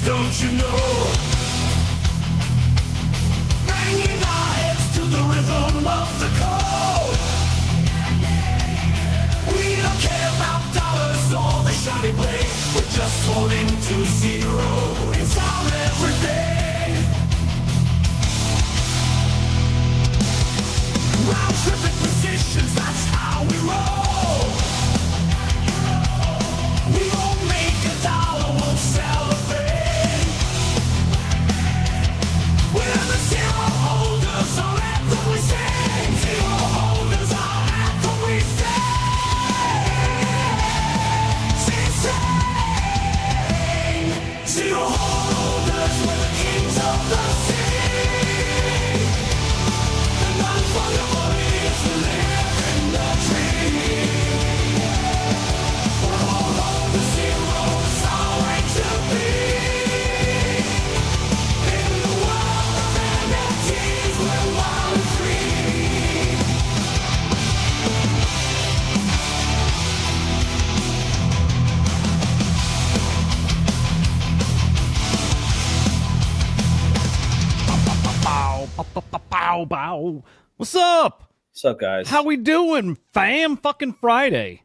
don't you know? Banging our heads to the rhythm of the code. We don't care about dollars or the shiny blade. We're just holding to zero. It's our everything. Round tripping positions, that's how we roll. We won't make a dollar, won't celebrate. We're the zero holders, our anthem we sing. Zero holders, our anthem we sing. Zero holders, we're the kings of the sea. The non-fungible is the living the dream. We're all on the zeros, our way to be. In the world of NFTs, we're wild and free. Bow, bow, bow, bow, bow. What's up? What's up, guys? How we doing, fam? Fucking Friday.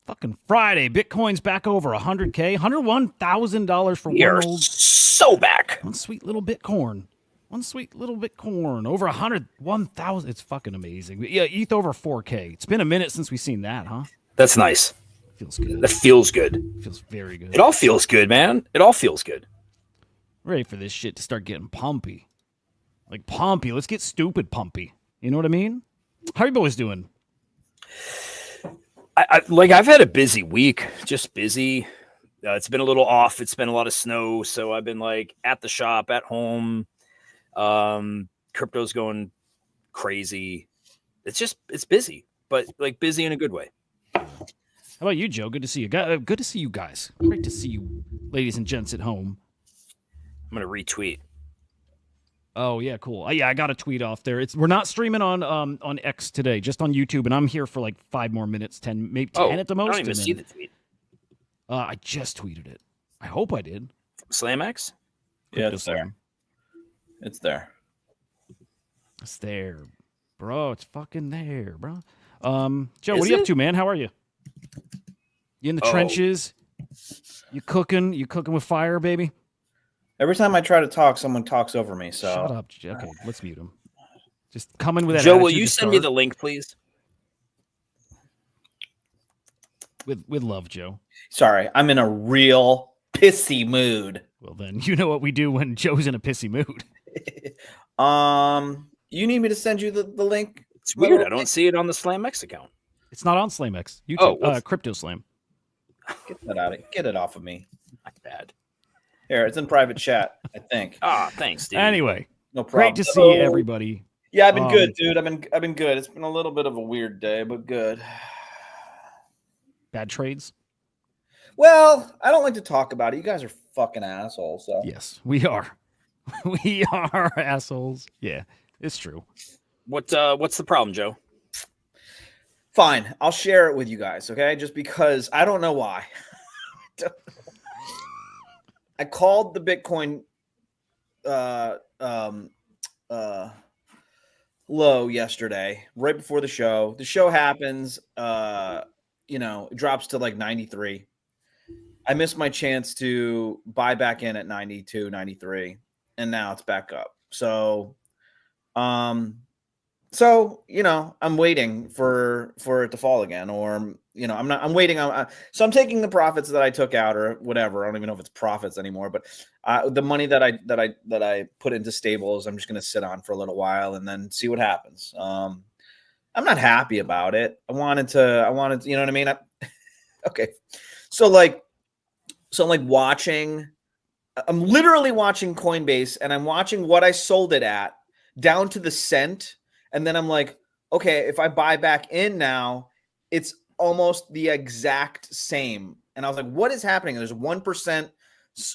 Bitcoin's back over 100K. $101,000 for We are one old, so back. one sweet little Bitcoin. Over 101,000. It's fucking amazing. Yeah, ETH over 4K. It's been a minute since we've seen that, huh? That's nice. Feels good. That feels good. Feels very good. It all feels good, man. It all feels good. Ready for this shit to start getting pumpy. Like pumpy. Let's get stupid pumpy. You know what I mean? How are you boys doing? I've had a busy week, just busy. It's been a little off. It's been a lot of snow. So I've been like at the shop, at home. Crypto's going crazy. It's busy, but like busy in a good way. How about you, Joe? Good to see you. Good to see you guys. Great to see you, ladies and gents at home. I'm going to retweet. Oh yeah, cool. Yeah, I got a tweet off there. We're not streaming on X today, just on YouTube, and I'm here for like 5 more minutes, 10, maybe 10 at the most. I don't even see the tweet. I just tweeted it. I hope I did. SlamX? Yeah, it's there. It's there. It's there, bro. It's fucking there, bro. Joe, what are you up to, man? How are you? You in the trenches? You cooking? You cooking with fire, baby? Every time I try to talk, someone talks over me. So shut up. Okay, let's mute him. Just come in with that. Joe, will you send me the link, please? With love, Joe. Sorry, I'm in a real pissy mood. Well, then you know what we do when Joe's in a pissy mood. You need me to send you the link? It's weird. I don't see it on the SlamX account. It's not on SlamX. YouTube, Crypto Slam. Get that out of Get it off of me. Not bad. Here, it's in private chat, I think. Thanks, dude. Anyway, no problem. Great to see everybody. Yeah, I've been good, dude. I've been good. It's been a little bit of a weird day, but good. Bad trades? Well, I don't like to talk about it. You guys are fucking assholes. So yes, we are. We are assholes. Yeah, it's true. What's the problem, Joe? Fine, I'll share it with you guys, okay? Just because I don't know why. I called the Bitcoin low yesterday, right before the show. The show happens, it drops to like 93. I missed my chance to buy back in at 92, 93, and now it's back up. So I'm waiting for it to fall again, or I'm waiting on. So I'm taking the profits that I took out, or whatever. I don't even know if it's profits anymore, but the money that I put into stables, I'm just going to sit on for a little while and then see what happens. I'm not happy about it. I wanted, you know what I mean? Okay. So I'm literally watching Coinbase, and I'm watching what I sold it at down to the cent. And then I'm like, okay, if I buy back in now, it's almost the exact same. And I was like, what is happening? There's 1%,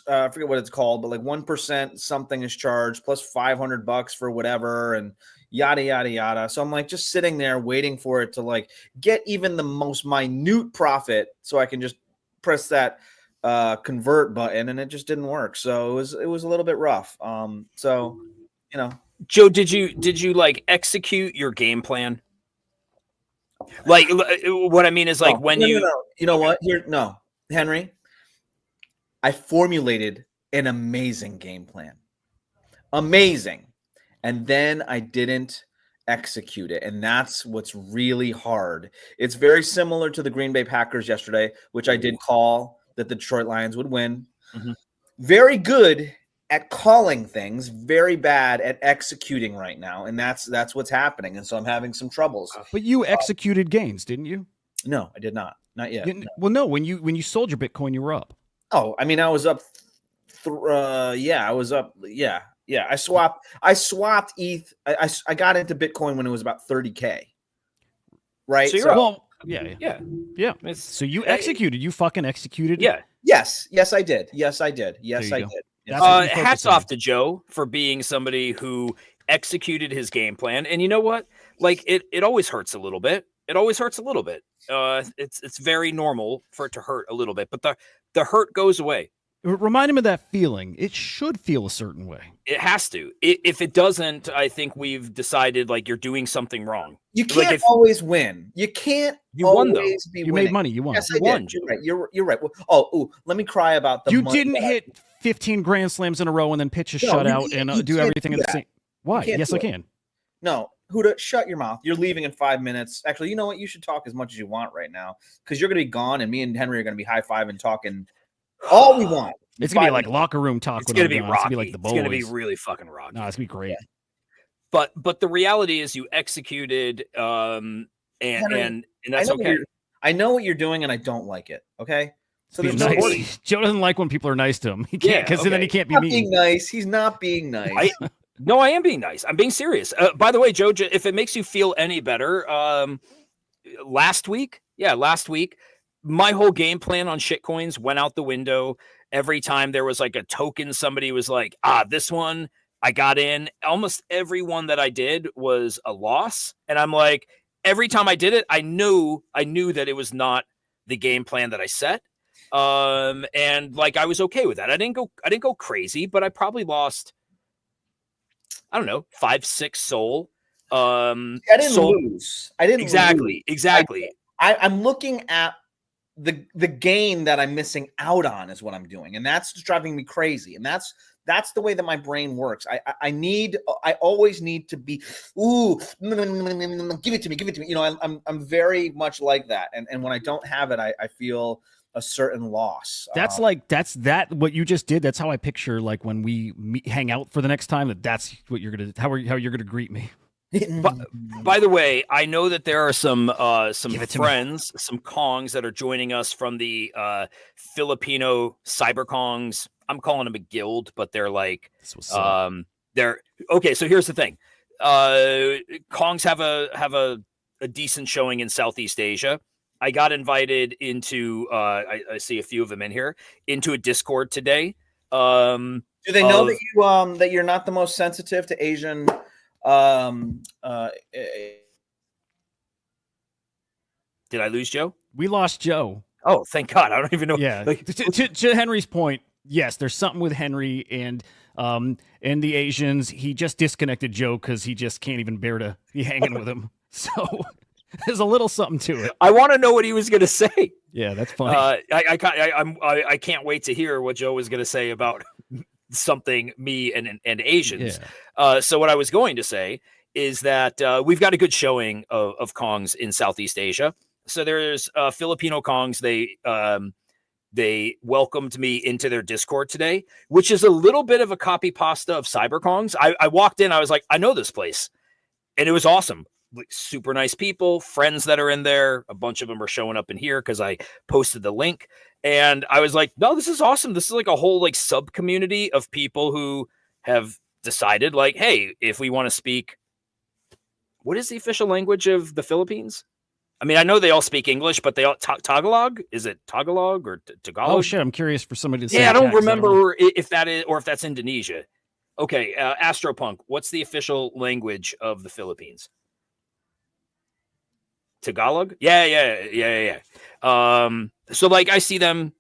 I forget what it's called, but like 1% something is charged plus $500 for whatever, and yada, yada, yada. So I'm like just sitting there waiting for it to like get even the most minute profit so I can just press that convert button, and it just didn't work. So it was a little bit rough. So you know, Joe, did you like execute your game plan? Like what I mean is like when you you know what? No, Henry, I formulated an amazing game plan. Amazing. And then I didn't execute it. And that's what's really hard. It's very similar to the Green Bay Packers yesterday, which I did call that the Detroit Lions would win. Mhm. Very good at calling things, very bad at executing right now. And that's what's happening. And so I'm having some troubles. But you executed gains, didn't you? No, I did not. Not yet. No. Well, no. When you sold your Bitcoin, you were up. Oh, I mean, I was up. I was up. Yeah. I swapped ETH. I got into Bitcoin when it was about 30K. Right. So you're up. Well, yeah. It's- So you executed. You fucking executed. yeah. Yes, I did. Yes, I did. Yes, There I you go. did. That's what you focus Hats on. off to Joe for being somebody who executed his game plan. And you know what? Like it always hurts a little bit. It always hurts a little bit. It's very normal for it to hurt a little bit, but the hurt goes away. Remind him of that feeling. It should feel a certain way. It has to. If it doesn't, I think we've decided like you're doing something wrong. You Like, can't if- always win. You can't You won, though. always be You winning. made money. You won. Yes, You I won, did. Joe. You're right. You're right. Let me cry about the You money didn't that I- hit 15 grand slams in a row and then pitch a No, you shutout can't- and you do can't everything do in the that. same. Why? can't Yes, do I it. can. No, Hudah, shut your mouth. You're leaving in 5 minutes. Actually, you know what? You should talk as much as you want right now because you're going to be gone, and me and Henry are going to be high-fiving, talking all we want. It's gonna be 5 like minutes. locker room talk. It's when gonna I'm be gone. rocky. It's gonna be like the boys. It's gonna be really fucking rocky. No, it's gonna be great. But the reality is you executed and Henry, and that's okay. I know what you're doing, and I don't like it. Okay, so Being there's no nice. worry. Joe doesn't like when people are nice to him. He can't Yeah, because then okay. he can't be He's not being mean. nice. He's not being nice. No, I am being nice. I'm being serious. By the way, Joe, if it makes you feel any better, last week, my whole game plan on shitcoins went out the window. Every time there was like a token, somebody was like, this one I got in. Almost every one that I did was a loss. And I'm like, every time I did it, I knew that it was not the game plan that I set. And like I was okay with that. I didn't go crazy, but I probably lost, I don't know, 5-6 soul. I didn't lose. I didn't lose. Exactly. I'm looking at the gain that I'm missing out on is what I'm doing, and that's just driving me crazy. And that's the way that my brain works. I always need to be, give it to me. You know, I'm very much like that. And when I don't have it, I feel a certain loss. That's what you just did. That's how I picture like when we hang out for the next time. That's what you're gonna how you're gonna greet me. By the way, I know that there are some Give it to friends, some Kongs that are joining us from the Filipino cyber Kongs. I'm calling them a guild, but they're like This was so they're okay. So here's the thing: Kongs have a decent showing in Southeast Asia. I got invited into I see a few of them in here into a Discord today. Do they know that you that you're not the most sensitive to Asian? Did I lose Joe? we lost Joe. Oh, thank God! I don't even know. Yeah. Like, To Henry's point, yes, there's something with Henry and the Asians. He just disconnected Joe because he just can't even bear to be hanging with him. So there's a little something to it. I want to know what he was going to say. Yeah, that's funny. I can't wait to hear what Joe was going to say about something me and Asians. Yeah. So what I was going to say is that we've got a good showing of Kongs in Southeast Asia. So there's Filipino Kongs. They welcomed me into their Discord today, which is a little bit of a copy pasta of Cyber Kongs. I walked in, I was like, I know this place, and it was awesome. Like, super nice people, friends that are in there. A bunch of them are showing up in here because I posted the link. And I was like, no, this is awesome. This is like a whole like sub community of people who have decided like, hey, if we want to speak, what is the official language of the Philippines? I mean, I know they all speak English, but they all Tagalog. Is it Tagalog or Tagalog? Oh shit! I'm curious for somebody to say. Yeah, I don't that, 'cause remember if that is or if that's Indonesia. Okay, Astropunk. What's the official language of the Philippines? Tagalog? Yeah. So like I see them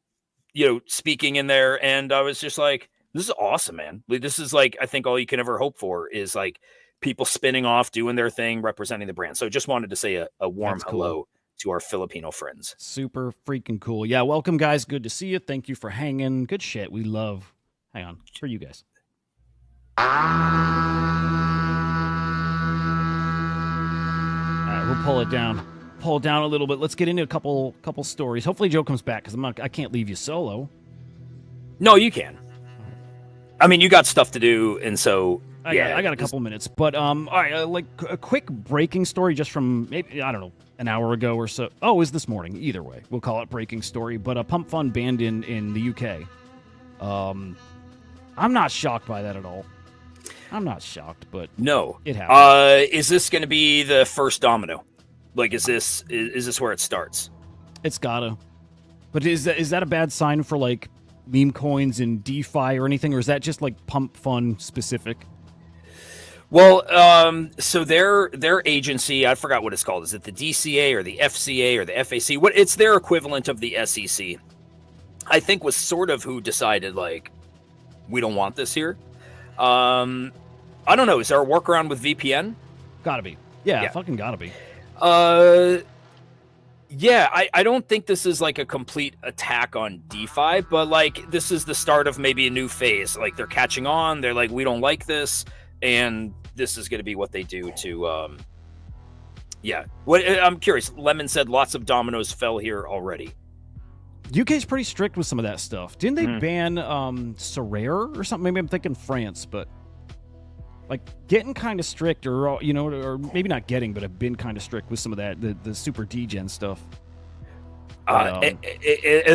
speaking in there, and I was just like, this is awesome, man. Like, this is like, I think all you can ever hope for is like people spinning off, doing their thing, representing the brand. So just wanted to say a warm That's cool. hello to our Filipino friends. Super freaking cool. Yeah, welcome, guys. Good to see you. Thank you for hanging. Good shit. We love. Hang on. For you guys. All right, we'll pull it down. Pull it down a little bit. Let's get into a couple stories. Hopefully Joe comes back because I can't leave you solo. No, you can. I mean, you got stuff to do, and so I got a couple minutes. But all right, like a quick breaking story just from maybe, I don't know, an hour ago or so. Oh, it was this morning. Either way, we'll call it breaking story. But Pump.fun banned in the UK. I'm not shocked by that at all. I'm not shocked, but no, it happened. Is this going to be the first domino? Like, is this where it starts? It's gotta. But is that a bad sign for like meme coins and DeFi or anything, or is that just like Pump.fun specific? Well, so their agency, I forgot what it's called. Is it the DCA or the FCA or the FAC? It's their equivalent of the SEC. I think was sort of who decided like, we don't want this here. I don't know. Is there a workaround with VPN? Gotta be. Yeah. Fucking gotta be. Yeah, I don't think this is like a complete attack on DeFi, but like this is the start of maybe a new phase. Like they're catching on. They're like, we don't like this, and this is going to be what they do to. Yeah. I'm curious. Lemon said lots of dominoes fell here already. UK's pretty strict with some of that stuff. Didn't they ban Sorare or something? Maybe I'm thinking France, but like getting kind of strict, or or maybe not getting, but have been kind of strict with some of that the super degen stuff. And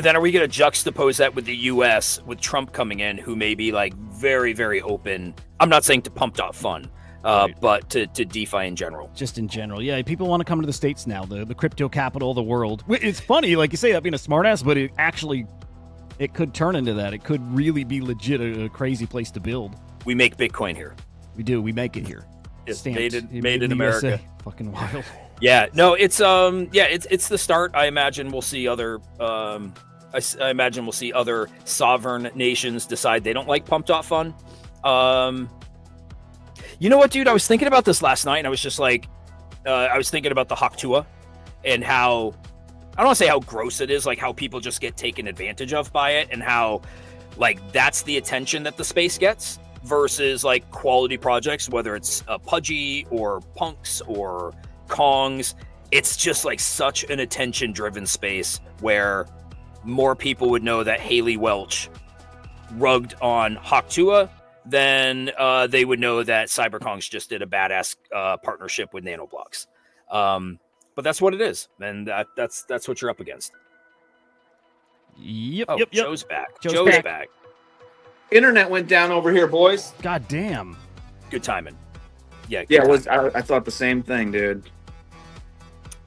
then are we going to juxtapose that with the U.S. with Trump coming in, who may be like very, very open? I'm not saying to Pump.fun, right, but to DeFi in general. Just in general, yeah. People want to come to the States now, the crypto capital of the world. It's funny, like you say, that being a smartass, but it could turn into that. It could really be legit a crazy place to build. We make Bitcoin here. We do. We make it here. It's Stamped. made in America. USA. Fucking wild. Yeah, no, it's the start. I imagine we'll see other I imagine we'll see other sovereign nations decide they don't like Pump.fun. You know what, dude? I was thinking about this last night, and I was just like, I was thinking about the Hudah and how, I don't want to say how gross it is, like how people just get taken advantage of by it, and how like that's the attention that the space gets versus like quality projects, whether it's Pudgy or Punks or Kongs. It's just like such an attention driven space where more people would know that Haley Welch rugged on Hudah than they would know that CyberKongs just did a badass partnership with Nanoblocks. But that's what it is, and that's what you're up against. Yep. Joe's back. Joe's back. Internet went down over here, boys. God damn. Good timing. Yeah. Yeah, I thought the same thing, dude.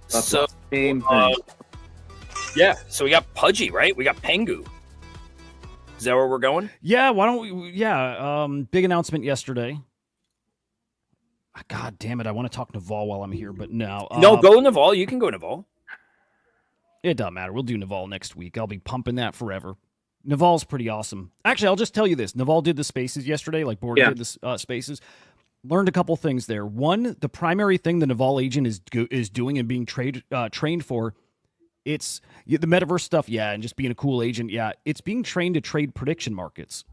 So, Same thing. yeah. So we got Pudgy, right? We got PENGU. Is that where we're going? Yeah. Why don't we? Yeah. Big announcement yesterday. God damn it! I want to talk Naval while I'm here, but no. No, go Naval. You can go Naval. It doesn't matter. We'll do Naval next week. I'll be pumping that forever. Naval's pretty awesome. Actually, I'll just tell you this. Naval did the spaces yesterday, like Borg did the spaces. Learned a couple things there. One, the primary thing the Naval agent is doing and being trained for, it's the metaverse stuff, and just being a cool agent, it's being trained to trade prediction markets.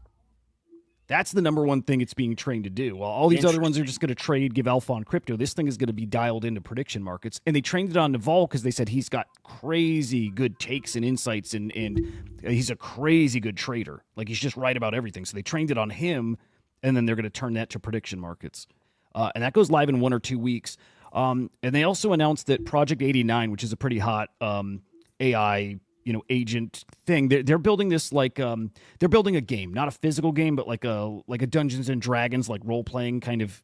That's the number one thing it's being trained to do. While all these other ones are just going to trade, give alpha on crypto, this thing is going to be dialed into prediction markets. And they trained it on Naval because they said he's got crazy good takes and insights, and he's a crazy good trader. Like, he's just right about everything. So they trained it on him, and then they're going to turn that to prediction markets. And that goes live in 1 or 2 weeks. And they also announced that Project 89, which is a pretty hot AI agent thing, they're building this like they're building a game, not a physical game, but like a Dungeons and Dragons, like role-playing kind of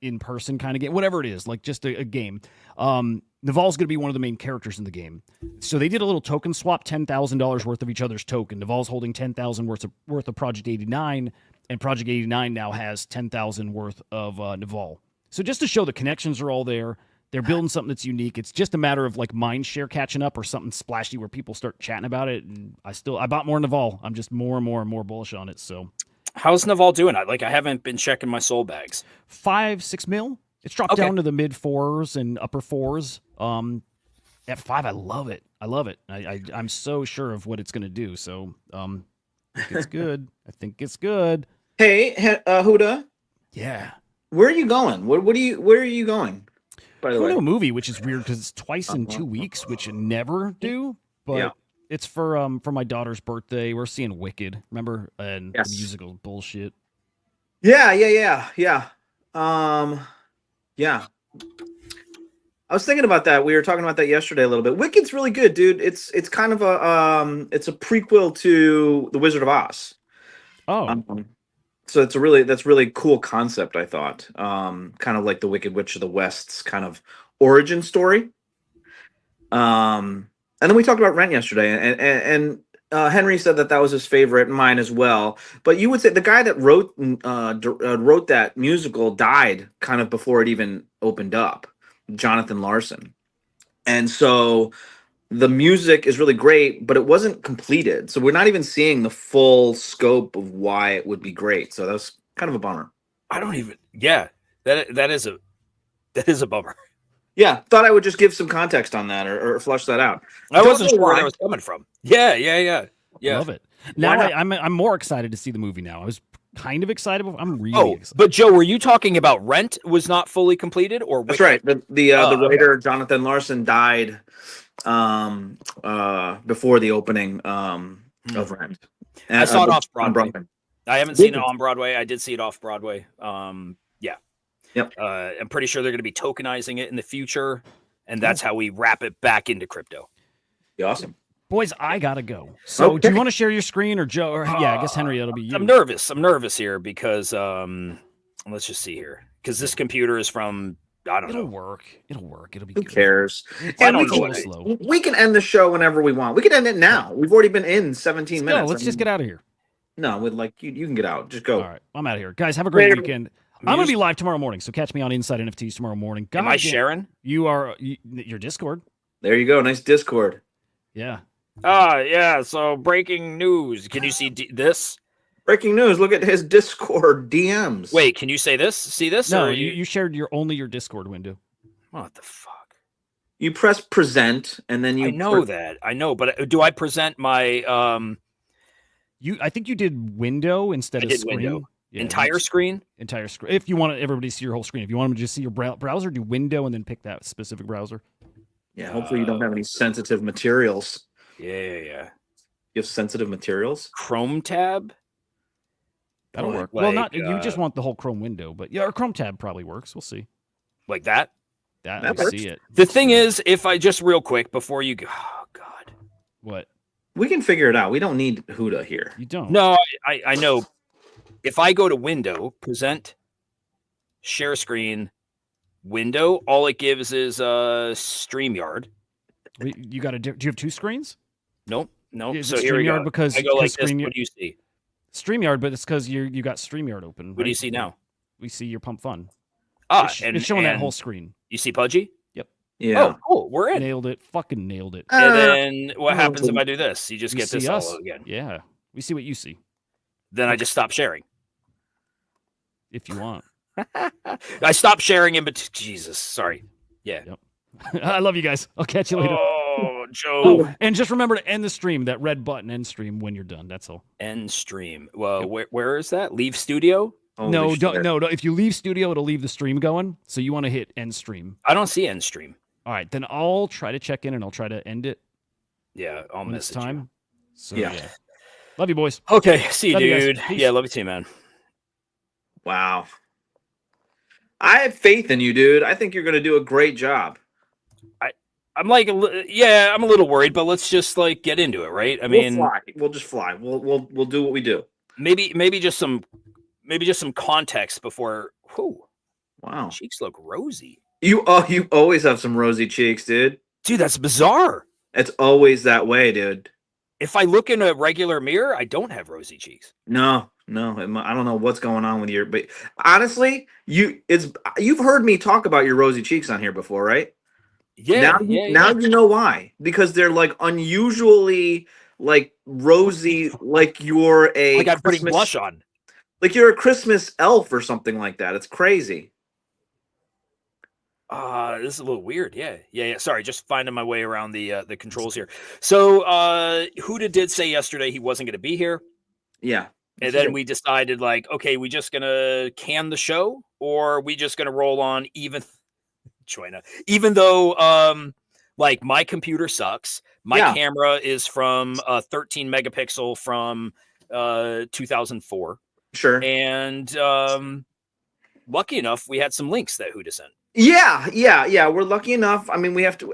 in-person kind of game, whatever it is, like just a game. Naval's going to be one of the main characters in the game. So they did a little token swap, $10,000 worth of each other's token. Naval's holding 10,000 worth of Project 89, and Project 89 now has 10,000 worth of Naval. So just to show the connections are all there, They're building something that's unique. It's just a matter of like mind share catching up or something splashy where people start chatting about it. And I bought more Naval. I'm just more and more bullish on it. So how's Naval doing? I haven't been checking my soul bags. 5-6 mil. It's dropped Okay. down to the mid 4s and upper 4s. At 5, I love it. I'm so sure of what it's going to do. So I think it's good. I think it's good. Hey, Hudah, Yeah. where are you going? Where are you going? By the Going way, to a movie, which is weird because it's twice in 2 weeks, which you never do. But Yeah. it's for my daughter's birthday. We're seeing Wicked. Remember? And Yes. the musical bullshit. Yeah. Yeah. I was thinking about that. We were talking about that yesterday a little bit. Wicked's really good, dude. It's kind of it's a prequel to The Wizard of Oz. Oh, So that's really cool concept, I thought. Kind of like the Wicked Witch of the West's kind of origin story. And then we talked about Rent yesterday, and Henry said that was his favorite, mine as well. But you would say the guy that wrote that musical died kind of before it even opened up, Jonathan Larson. And so the music is really great, but it wasn't completed. So we're not even seeing the full scope of why it would be great. So that was kind of a bummer. That is a bummer. Yeah, thought I would just give some context on that or flush that out. I Don't wasn't know sure where why. that was coming from. Yeah. love it. Now not? I'm more excited to see the movie now. I was kind of excited. I'm really Oh, excited. but Joe, were you talking about Rent was not fully completed, or That's Wicked? right. The okay. writer Jonathan Larson died before the opening of Rent. I saw it off on Broadway. I haven't seen it on Broadway. I did see it off Broadway. Yeah. Yep. I'm pretty sure they're going to be tokenizing it in the future, and that's how we wrap it back into crypto. Be awesome. Boys, I gotta go. So, do Okay. you want to share your screen or Joe? Or yeah, I guess Henry, it'll be you. I'm nervous here because let's just see here, because this computer is from I don't It'll know. work. It'll be Who good. cares? It's I And don't we know can, what slow. we can end the show whenever we want. We can end it now. We've already been in 17 Let's go. minutes. Let's just get out of here. No, with like you can get out. Just go. All right, I'm out of here, guys. Have a great Later. weekend. I'm gonna be live tomorrow morning, so catch me on Inside NFTs tomorrow morning. Am I sharing? You are your Discord. There you go. Nice Discord. Yeah. Yeah. So breaking news. Can you see this? Breaking news. Look at his Discord DMs. Wait, can you say this? See this? No, Or you shared your Discord window. What the fuck? You press present and then you I know that. I know, but do I present my I think you did window instead I of did screen. window. Yeah, entire screen? entire screen. If you want everybody to see your whole screen, if you want them to just see your browser, do window and then pick that specific browser. Yeah, hopefully you don't have any sensitive materials. Yeah. You have sensitive materials? Chrome tab? That'll Like- work. Well, not like, you just want the whole Chrome window, but yeah, our Chrome tab probably works. We'll see. Like that? That That we'll works. see it. The thing is, if I just real quick before you go, oh god. What? We can figure it out. We don't need Hudah here. You don't. No, I know. If I go to window, present, share screen, window, all it gives is StreamYard. You got do you have two screens? Nope. Is So it here we StreamYard go. because I go like this. StreamYard, What do you see? StreamYard, but it's because you got StreamYard open. What do you see now? We see your Pump.fun. Ah, It's showing that whole screen. You see Pudgy? Yeah. Oh, cool. We're in. Nailed it. Fucking nailed it. And then what happens if I do this? You just You get this see us. all again. Yeah. We see what you see Then I just stop sharing. if you want. I stop sharing in between. Jesus, sorry. Yeah. I love you guys. I'll catch you later. Oh, Joe. Oh, and just remember to end the stream. That red button, end stream, when you're done. That's all. End stream. Well, where is that? Leave studio? Holy No, shit. don't. No. If you leave studio, it'll leave the stream going. So you want to hit end stream. I don't see end stream. All right, then I'll try to check in and I'll try to end it Yeah, I'll when it's message you. time. So Yeah. yeah. Love you, boys. Okay, see you, Love you guys. dude. Peace. Yeah, love you too, man. Wow. I have faith in you, dude. I think you're going to do a great job. I'm like, I'm a little worried, but let's just like get into it, right? I mean, we'll fly. We'll just fly. We'll do what we do. maybe just some context before. Whew, Wow. cheeks look rosy, You always have some rosy cheeks, dude. dude. That's bizarre. It's always that way, dude. If I look in a regular mirror, I don't have rosy cheeks. No. No, I don't know what's going on with your. But honestly, you've heard me talk about your rosy cheeks on here before, right? Yeah, Now you know why, because they're like unusually like rosy, like you're a Like I'm putting Christmas, blush on. like you're a Christmas elf or something like that. It's crazy. This is a little weird. Yeah. Sorry, just finding my way around the controls here. So Hudah did say yesterday he wasn't going to be here, Yeah. and then we decided like, okay, we just gonna can the show, or we just gonna roll on even though like my computer sucks. My camera is from 13 megapixel from 2004. Sure. And lucky enough, we had some links that Hudah sent. Yeah. We're lucky enough. I mean, we have to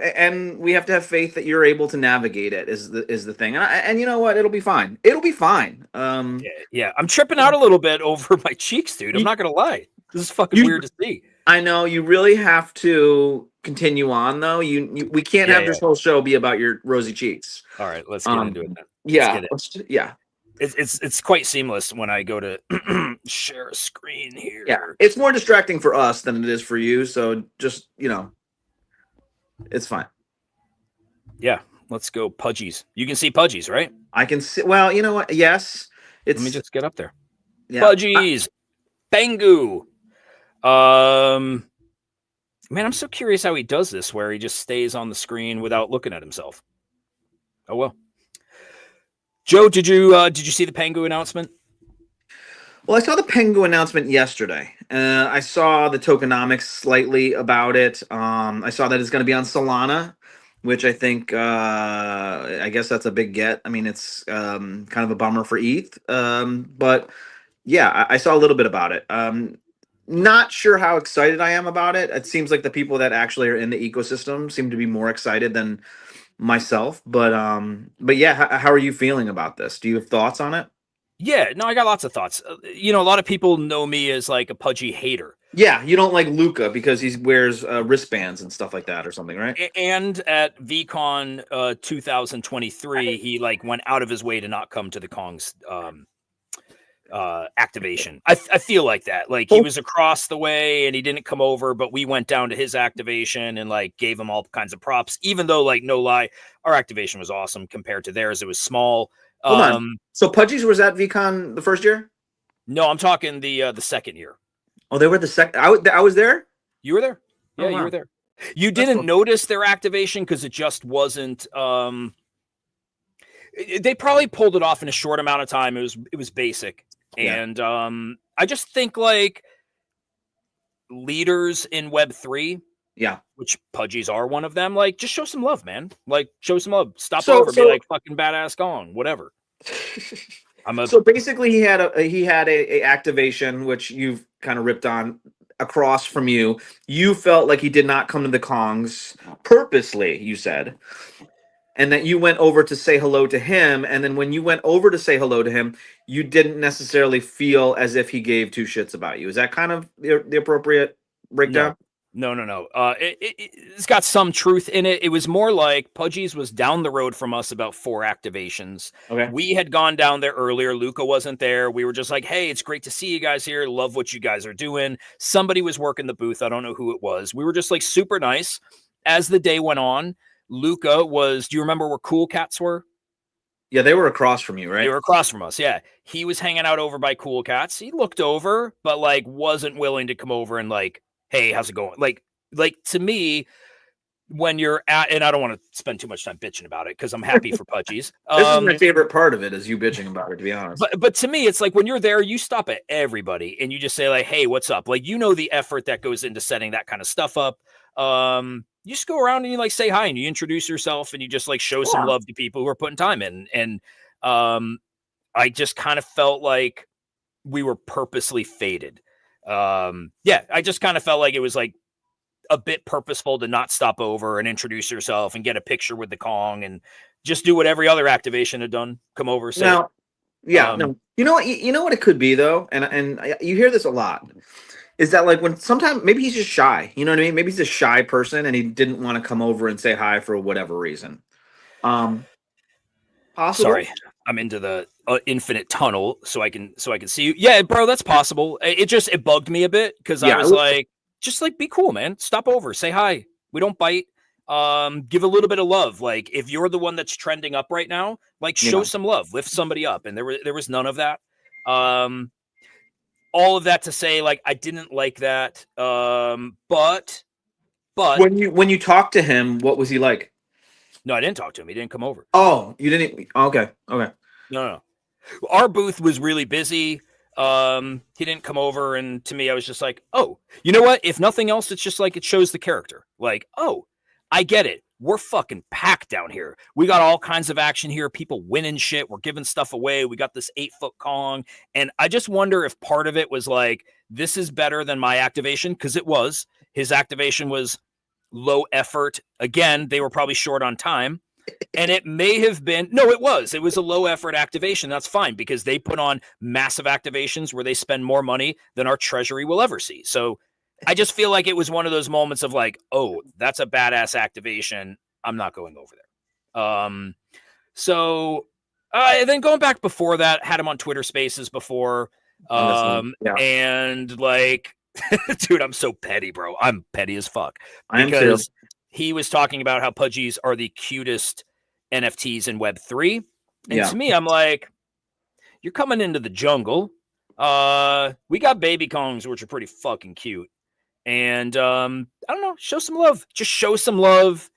have faith that you're able to navigate it. Is the thing, and you know what? It'll be fine. It'll be fine. Yeah. I'm tripping out a little bit over my cheeks, dude. I'm not gonna lie. This is fucking weird to see. I know you really have to continue on, though. We can't have this whole show be about your rosy cheeks. All right, let's get into it then. Yeah. It's quite seamless when I go to share a screen here. Yeah, it's more distracting for us than it is for you. So just it's fine. Yeah, let's go Pudgies. You can see Pudgies, right? I can see. Well, you know what? Yes, Let me just get up there. Yeah. Pudgies, PENGU. Man, I'm so curious how he does this, where he just stays on the screen without looking at himself. Oh well. Joe, did you see the PENGU announcement? Well, I saw the PENGU announcement yesterday. I saw the tokenomics slightly about it. I saw that it's going to be on Solana, which I think I guess that's a big get. I mean, it's kind of a bummer for ETH, but yeah, I saw a little bit about it. Not sure how excited I am about it. It seems like the people that actually are in the ecosystem seem to be more excited than myself. But yeah, how are you feeling about this? Do you have thoughts on it? Yeah, no, I got lots of thoughts. A lot of people know me as like a Pudgy hater. Yeah, you don't like Luca because he wears wristbands and stuff like that or something, right? And at VCon 2023, he like went out of his way to not come to the Kong's activation. I feel like that. Like he was across the way and he didn't come over, but we went down to his activation and like gave him all kinds of props, even though like no lie, our activation was awesome compared to theirs. It was small. Hold on. So Pudgy's was at VCon the first year? No, I'm talking the second year. Oh, they were the second. I was there? You were there? Yeah, Oh, wow. you were there. You didn't notice their activation because it just wasn't they probably pulled it off in a short amount of time. It was basic. Yeah. And I just think like leaders in Web3, Yeah. which Pudgies are one of them, like just show some love, man. Like show some love. Stop So- over, so- be like fucking badass gone, whatever. So basically, he had a activation which you've kind of ripped on across from you. You felt like he did not come to the Kongs purposely, you said, and that you went over to say hello to him. And then when you went over to say hello to him, you didn't necessarily feel as if he gave two shits about you. Is that kind of the appropriate breakdown? No. It's got some truth in it. It was more like Pudgy's was down the road from us about 4 activations. Okay. We had gone down there earlier. Luca wasn't there. We were just like, hey, it's great to see you guys here. Love what you guys are doing. Somebody was working the booth. I don't know who it was. We were just like super nice. As the day went on, Luca was, do you remember where Cool Cats were? Yeah, they were across from you, right? They were across from us. Yeah. He was hanging out over by Cool Cats. He looked over, but like wasn't willing to come over and like, hey, how's it going? Like to me, when you're at, and I don't want to spend too much time bitching about it because I'm happy for Pudgies. This is my favorite part of it, is you bitching about it, to be honest. But to me, it's like when you're there, you stop at everybody and you just say like, hey, what's up? Like, the effort that goes into setting that kind of stuff up. You just go around and you like say hi and you introduce yourself and you just like show some love to people who are putting time in. And I just kind of felt like we were purposely faded. I just kind of felt like it was like a bit purposeful to not stop over and introduce yourself and get a picture with the Kong and just do what every other activation had done. Come over, say, no. You know what? You know what it could be though, and you hear this a lot, is that like when sometimes maybe he's just shy. You know what I mean? Maybe he's a shy person and he didn't want to come over and say hi for whatever reason. Possible. Sorry, I'm into the an infinite tunnel so I can see you. Yeah, bro, that's possible. It bugged me a bit because I was like, just like be cool, man. Stop over, say hi. We don't bite. Give a little bit of love. Like if you're the one that's trending up right now, like show some love, lift somebody up. And there was none of that. All of that to say, like I didn't like that. But when you talked to him, what was he like? no, I didn't talk to him. He didn't come over. Oh, you didn't. Okay. No. Our booth was really busy. He didn't come over, and to me, I was just like, oh, you know what? If nothing else, it's just like it shows the character. Like, oh, I get it. We're fucking packed down here. We got all kinds of action here. People winning shit. We're giving stuff away. We got this 8-foot Kong. And I just wonder if part of it was like, this is better than my activation, because it was. His activation was low effort. Again, they were probably short on time. And it may have been, no, it was a low effort activation. That's fine because they put on massive activations where they spend more money than our treasury will ever see. So I just feel like it was one of those moments of like, oh, that's a badass activation. I'm not going over there. Then going back before that, had him on Twitter Spaces before. And like, dude, I'm so petty, bro. I'm petty as fuck. Because he was talking about how Pudgies are the cutest NFTs in Web3. And to me, I'm like, you're coming into the jungle. We got baby Kongs, which are pretty fucking cute. And I don't know, show some love. Just show some love.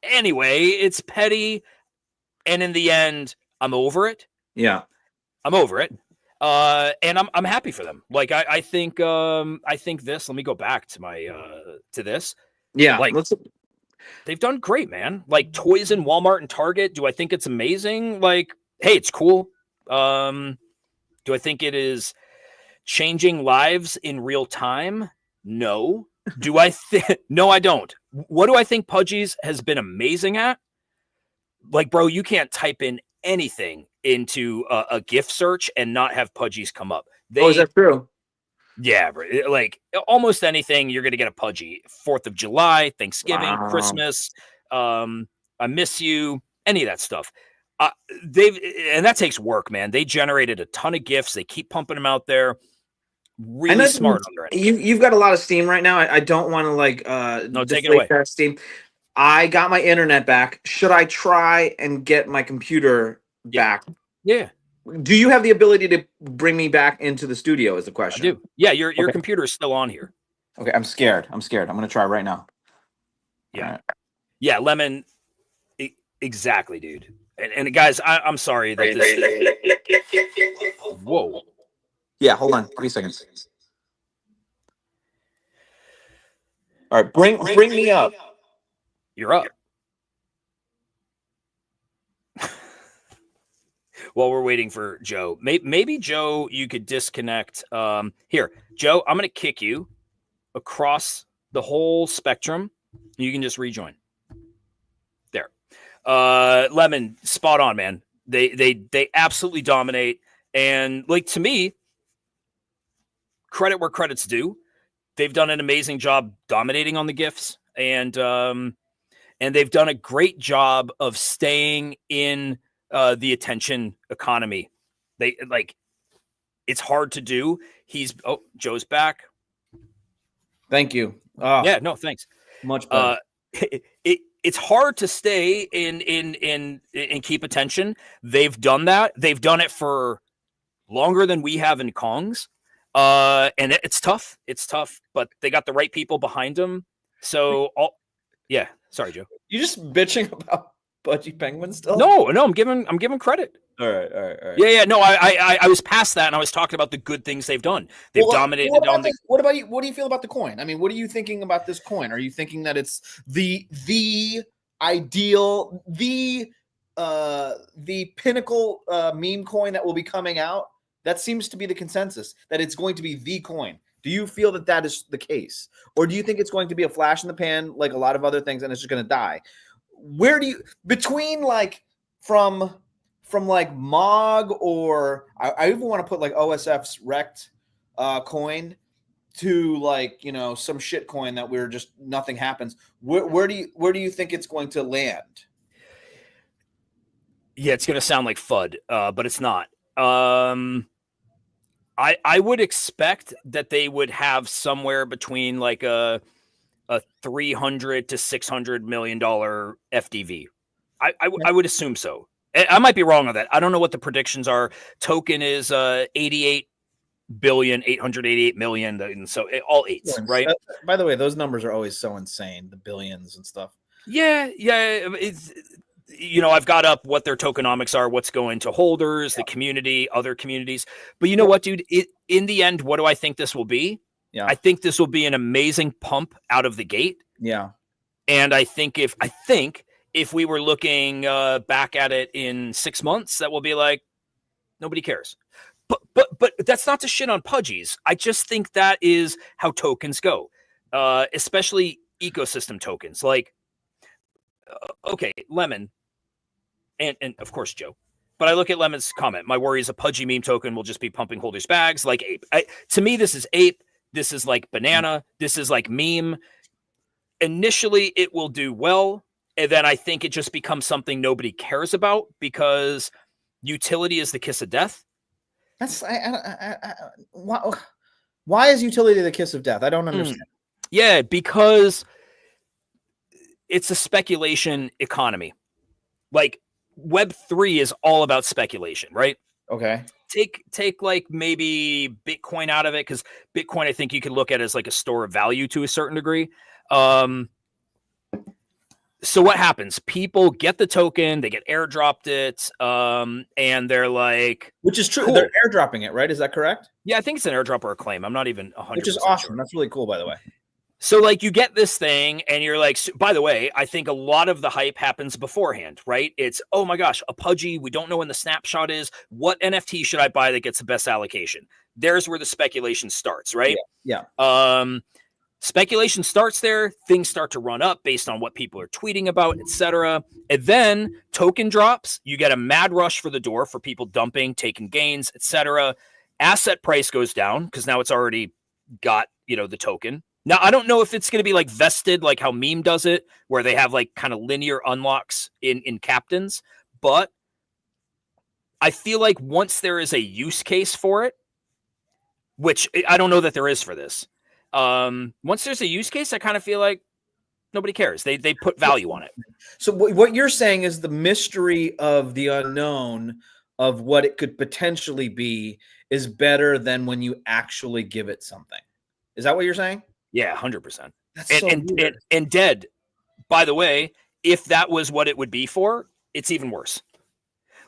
Anyway, it's petty. And in the end, I'm over it. Yeah. I'm over it. And I'm happy for them. Like I think this, let me go back to my to this. Yeah, like they've done great, man. Like toys in Walmart and Target. Do I think it's amazing? Like, hey, it's cool. Do I think it is changing lives in real time? No. Do I think? No, I don't. What do I think Pudgies has been amazing at? Like, bro, you can't type in anything into a GIF search and not have Pudgies come up. Is that true? Yeah, bro. Like almost anything, you're gonna get a Pudgy. 4th of July, Thanksgiving, Christmas. I miss you. Any of that stuff. And that takes work, man. They generated a ton of GIFs. They keep pumping them out there. Really smart on their end. You've got a lot of steam right now. I don't want to like no, take it away. That steam. I got my internet back. Should I try and get my computer back? Yeah. Do you have the ability to bring me back into the studio is the question. I do. Yeah, your computer is still on here. Okay, I'm scared. I'm going to try right now. Yeah. Right. Yeah, Lemon. Exactly, dude. And guys, I'm sorry that this... Whoa. Yeah, hold on. 3 seconds. All right, bring me up. You're up. While we're waiting for Joe, maybe Joe, you could disconnect. Here, Joe, I'm going to kick you across the whole spectrum. You can just rejoin. There, Lemon, spot on, man. They absolutely dominate, and like to me, credit where credit's due. They've done an amazing job dominating on the GIFs, and they've done a great job of staying in the attention economy. They like it's hard to do. Joe's back. Thank you. Yeah, no, thanks. Much better. It's hard to stay in keep attention. They've done that. They've done it for longer than we have in Kongs. And it's tough. It's tough, but they got the right people behind them. So yeah, sorry, Joe. You just bitching about Pudgy Penguins still? No, I'm giving credit. All right. Yeah. No, I was past that, and I was talking about the good things they've done. They've dominated on the. What about you? What do you feel about the coin? I mean, what are you thinking about this coin? Are you thinking that it's the ideal, the pinnacle meme coin that will be coming out? That seems to be the consensus, that it's going to be the coin. Do you feel that that is the case? Or do you think it's going to be a flash in the pan like a lot of other things and it's just going to die? Where do you, between like from like MOG or I even want to put like OSF's wrecked coin to like, you know, some shit coin that we're just nothing happens. Where do you think it's going to land? Yeah, it's going to sound like FUD, but it's not. I would expect that they would have somewhere between like a $300 to $600 million FDV. I would assume so. I might be wrong on that. I don't know what the predictions are. Token is 88,888,000,000, and so all eights, right? By the way, those numbers are always so insane, the billions and stuff. Yeah. It's, I've got up what their tokenomics are, what's going to holders, the community, other communities. But you know what, dude? In the end, what do I think this will be? Yeah. I think this will be an amazing pump out of the gate. Yeah. And I think if we were looking back at it in 6 months, that will be like, nobody cares. But that's not to shit on Pudgies. I just think that is how tokens go, especially ecosystem tokens. Like, okay, Lemon, and of course Joe. But I look at Lemon's comment. My worry is a Pudgy meme token will just be pumping holders' bags like Ape. To me, this is Ape. This is like Banana. This is like meme. Initially, it will do well. And then I think it just becomes something nobody cares about because utility is the kiss of death. That's why is utility the kiss of death? I don't understand. Yeah, because it's a speculation economy. Like Web3 is all about speculation, right? Okay. Take like maybe Bitcoin out of it, because Bitcoin I think you can look at as like a store of value to a certain degree. So what happens? People get the token, they get airdropped it, and they're like, which is true. Cool. They're airdropping it, right? Is that correct? Yeah, I think it's an airdrop or a claim. I'm not even 100%. Which is awesome. Sure. That's really cool, by the way. So like you get this thing and you're like, by the way, I think a lot of the hype happens beforehand, right? It's, oh my gosh, a Pudgy. We don't know when the snapshot is. What NFT should I buy that gets the best allocation? There's where the speculation starts, right? Yeah. Speculation starts there. Things start to run up based on what people are tweeting about, etc. And then token drops. You get a mad rush for the door for people dumping, taking gains, etc. Asset price goes down because now it's already got, the token. Now, I don't know if it's going to be like vested, like how Meme does it, where they have like kind of linear unlocks in captains. But I feel like once there is a use case for it, which I don't know that there is for this. Once there's a use case, I kind of feel like nobody cares. They put value on it. So what you're saying is the mystery of the unknown of what it could potentially be is better than when you actually give it something. Is that what you're saying? Yeah, 100%. That's And dead. By the way, if that was what it would be for, it's even worse.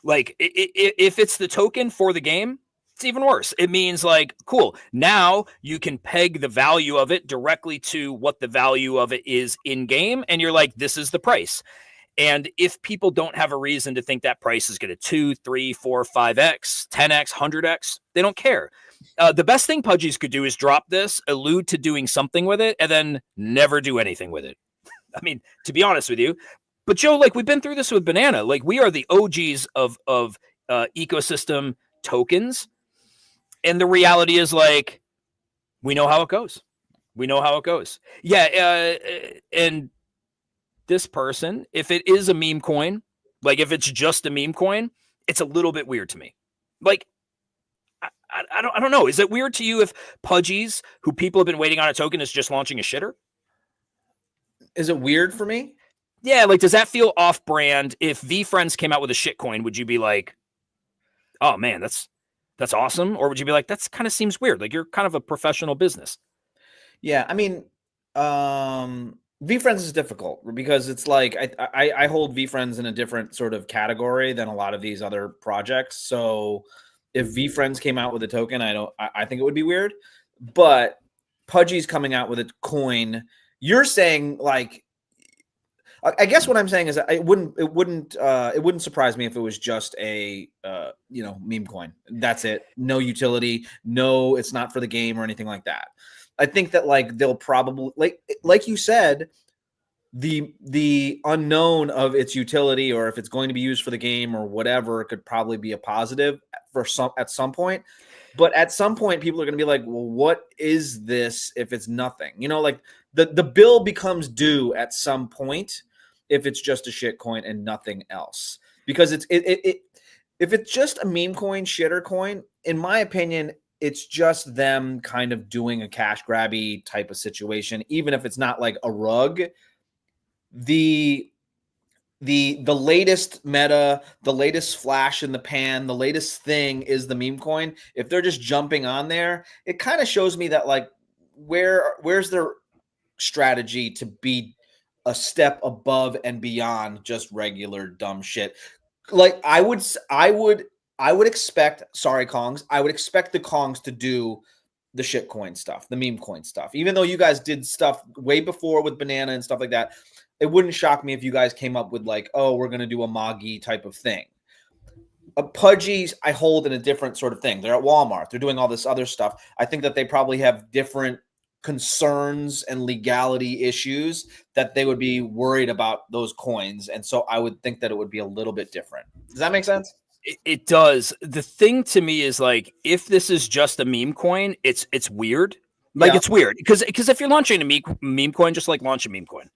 Like if it's the token for the game, it's even worse. It means like, cool, now you can peg the value of it directly to what the value of it is in game. And you're like, this is the price. And if people don't have a reason to think that price is going to 2, 3, 4, 5x, 10x, 100x, they don't care. The best thing Pudgies could do is drop this, allude to doing something with it, and then never do anything with it. I mean, to be honest with you. But Joe, like we've been through this with Banana. Like we are the OGs of ecosystem tokens. And the reality is like, we know how it goes. Yeah. And this person, if it is a meme coin, like if it's just a meme coin, it's a little bit weird to me. Like, I don't know. Is it weird to you if Pudgies, who people have been waiting on a token, is just launching a shitter? Is it weird for me? Yeah. Like, does that feel off brand? If VFriends came out with a shit coin, would you be like, oh man, that's awesome? Or would you be like, that's kind of seems weird? Like you're kind of a professional business. Yeah. I mean, VFriends is difficult because it's like I hold VFriends in a different sort of category than a lot of these other projects. So if VFriends came out with a token, I think it would be weird. But Pudgy's coming out with a coin. You're saying like, I guess what I'm saying is that it wouldn't surprise me if it was just a meme coin. That's it. No utility. No, it's not for the game or anything like that. I think that like they'll probably like you said, the unknown of its utility or if it's going to be used for the game or whatever could probably be a positive at some point. But at some point, people are going to be like, well, what is this if it's nothing? Like the bill becomes due at some point if it's just a shit coin and nothing else. because if it's just a meme coin, shitter coin, in my opinion, it's just them kind of doing a cash grabby type of situation, even if it's not like a rug. The latest meta, the latest flash in the pan, the latest thing is the meme coin. If they're just jumping on there, it kind of shows me that like where's their strategy to be a step above and beyond just regular dumb shit. Like I would expect, sorry Kongs, I would expect the Kongs to do the shit coin stuff, the meme coin stuff. Even though you guys did stuff way before with banana and stuff like that, it wouldn't shock me if you guys came up with like, oh, we're going to do a Magi type of thing. Pudgies, I hold in a different sort of thing. They're at Walmart. They're doing all this other stuff. I think that they probably have different concerns and legality issues that they would be worried about those coins. And so I would think that it would be a little bit different. Does that make sense? It does. The thing to me is like, if this is just a meme coin, it's weird. Like Yeah. it's weird because if you're launching a meme coin, just like launch a meme coin,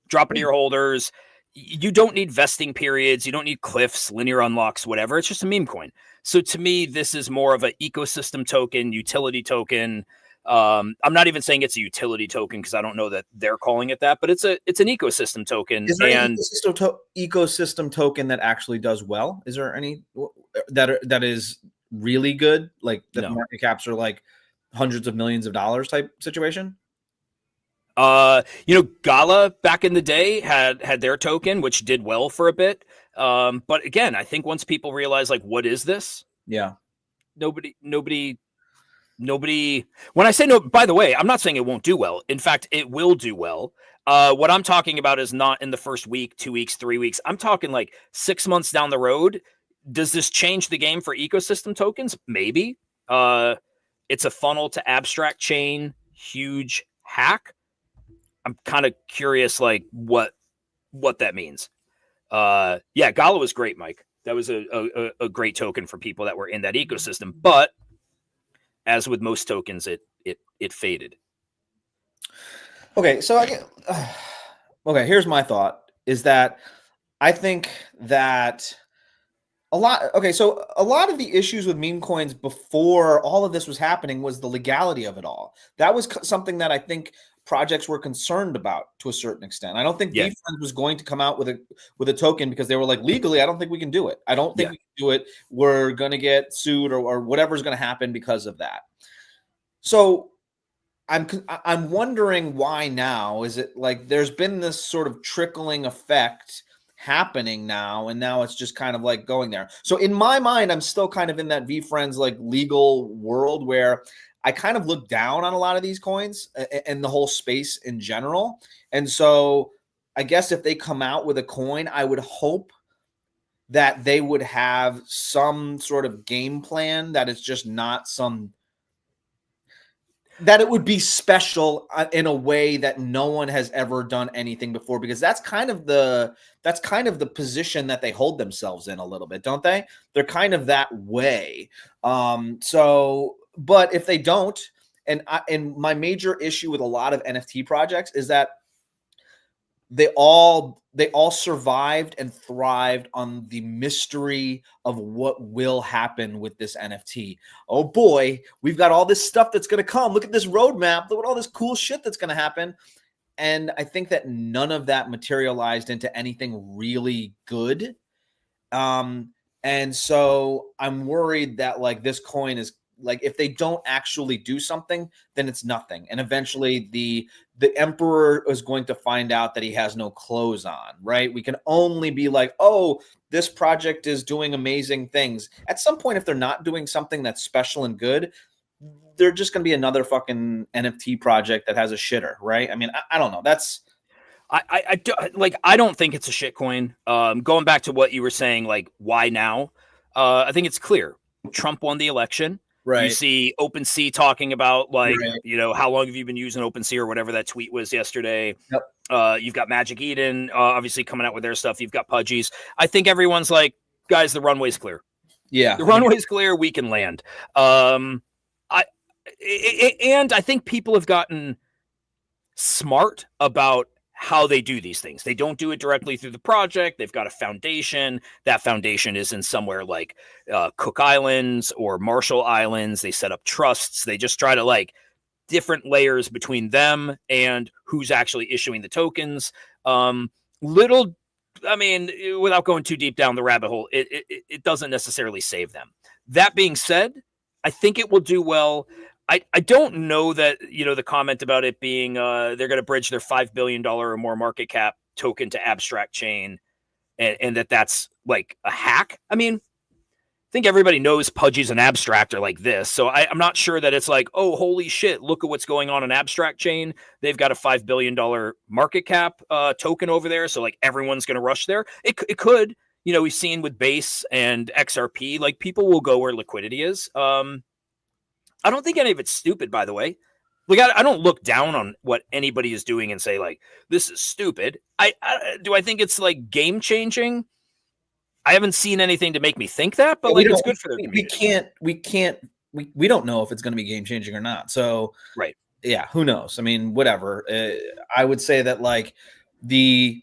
drop it to your holders. You don't need vesting periods. You don't need cliffs, linear unlocks, whatever. It's just a meme coin. So to me, this is more of an ecosystem token, utility token. I'm not even saying it's a utility token because I don't know that they're calling it that, but it's an ecosystem token. Is there and an ecosystem token that actually does well? Is there any that is really good? Like that No. market caps are like hundreds of millions of dollars type situation? Gala back in the day had their token, which did well for a bit. But again, I think once people realize like, what is this? Yeah. Nobody, when I say no, by the way, I'm not saying it won't do well. In fact, it will do well. What I'm talking about is not in the first week, 2 weeks, 3 weeks. I'm talking like 6 months down the road. Does this change the game for ecosystem tokens? Maybe. It's a funnel to abstract chain, huge hack. I'm kind of curious, like what that means. Gala was great, Mike. That was a great token for people that were in that ecosystem. But as with most tokens, it faded. Okay, so here's my thought: is that I think that a lot of the issues with meme coins before all of this was happening was the legality of it all. That was something that I think projects were concerned about to a certain extent. I don't think VFriends was going to come out with a token because they were like, legally, I don't think we can do it. I don't think we can do it. We're going to get sued or whatever's going to happen because of that. So I'm wondering why now. Is it like there's been this sort of trickling effect happening now, and now it's just kind of like going there. So in my mind, I'm still kind of in that VFriends like legal world where I kind of look down on a lot of these coins and the whole space in general. And so I guess if they come out with a coin, I would hope that they would have some sort of game plan that is just not that it would be special in a way that no one has ever done anything before, because that's kind of the position that they hold themselves in a little bit, don't they? They're kind of that way. But if they don't, and my major issue with a lot of NFT projects is that they all survived and thrived on the mystery of what will happen with this NFT. Oh boy, we've got all this stuff that's going to come. Look at this roadmap. Look at all this cool shit that's going to happen. And I think that none of that materialized into anything really good. And so I'm worried that like this coin is like, if they don't actually do something, then it's nothing. And eventually the emperor is going to find out that he has no clothes on, right? We can only be like, oh, this project is doing amazing things. At some point, if they're not doing something that's special and good, they're just going to be another fucking NFT project that has a shitter, right? I mean, I don't know. That's I don't think it's a shit coin. Going back to what you were saying, like why now? I think it's clear. Trump won the election. right. You see OpenSea talking about like, Right. how long have you been using OpenSea or whatever that tweet was yesterday? Yep. You've got Magic Eden, obviously coming out with their stuff. You've got Pudgies. I think everyone's like, guys, the runway's clear. Yeah. The runway's clear. We can land. And I think people have gotten smart about how they do these things. They don't do it directly through the project. They've got a foundation. That foundation is in somewhere like Cook Islands or Marshall Islands. They set up trusts. They just try to like different layers between them and who's actually issuing the tokens. Little, I mean, without going too deep down the rabbit hole, it doesn't necessarily save them. That being said, I think it will do well. I don't know that, the comment about it being they're going to bridge their $5 billion or more market cap token to abstract chain and that's like a hack. I mean, I think everybody knows Pudgy's an abstractor like this. So I'm not sure that it's like, oh, holy shit, look at what's going on in abstract chain. They've got a $5 billion market cap token over there. So like everyone's going to rush there. It could, we've seen with Base and XRP, like people will go where liquidity is. I don't think any of it's stupid, by the way. Like I don't look down on what anybody is doing and say like, this is stupid. Do I think it's like game changing? I haven't seen anything to make me think that, but like it's good for their community. We don't know if it's going to be game changing or not. So right. Yeah. Who knows? I mean, whatever. I would say that like the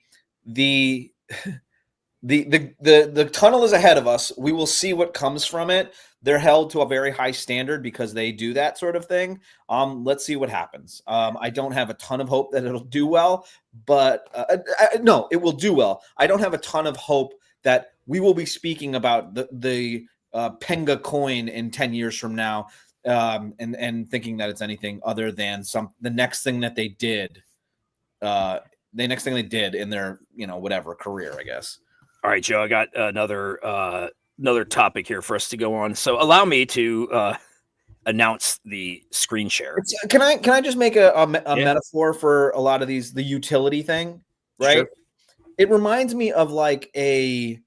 tunnel is ahead of us. We will see what comes from it. They're held to a very high standard because they do that sort of thing. Let's see what happens. I don't have a ton of hope that it'll do well, but no, it will do well. I don't have a ton of hope that we will be speaking about the PENGU coin in 10 years from now and thinking that it's anything other than the next thing that they did. The next thing they did in their, whatever career, I guess. All right, Joe, I got another topic here for us to go on. So allow me to announce the screen share. Can I just make a metaphor for a lot of these, the utility thing, right? Sure. It reminds me of like a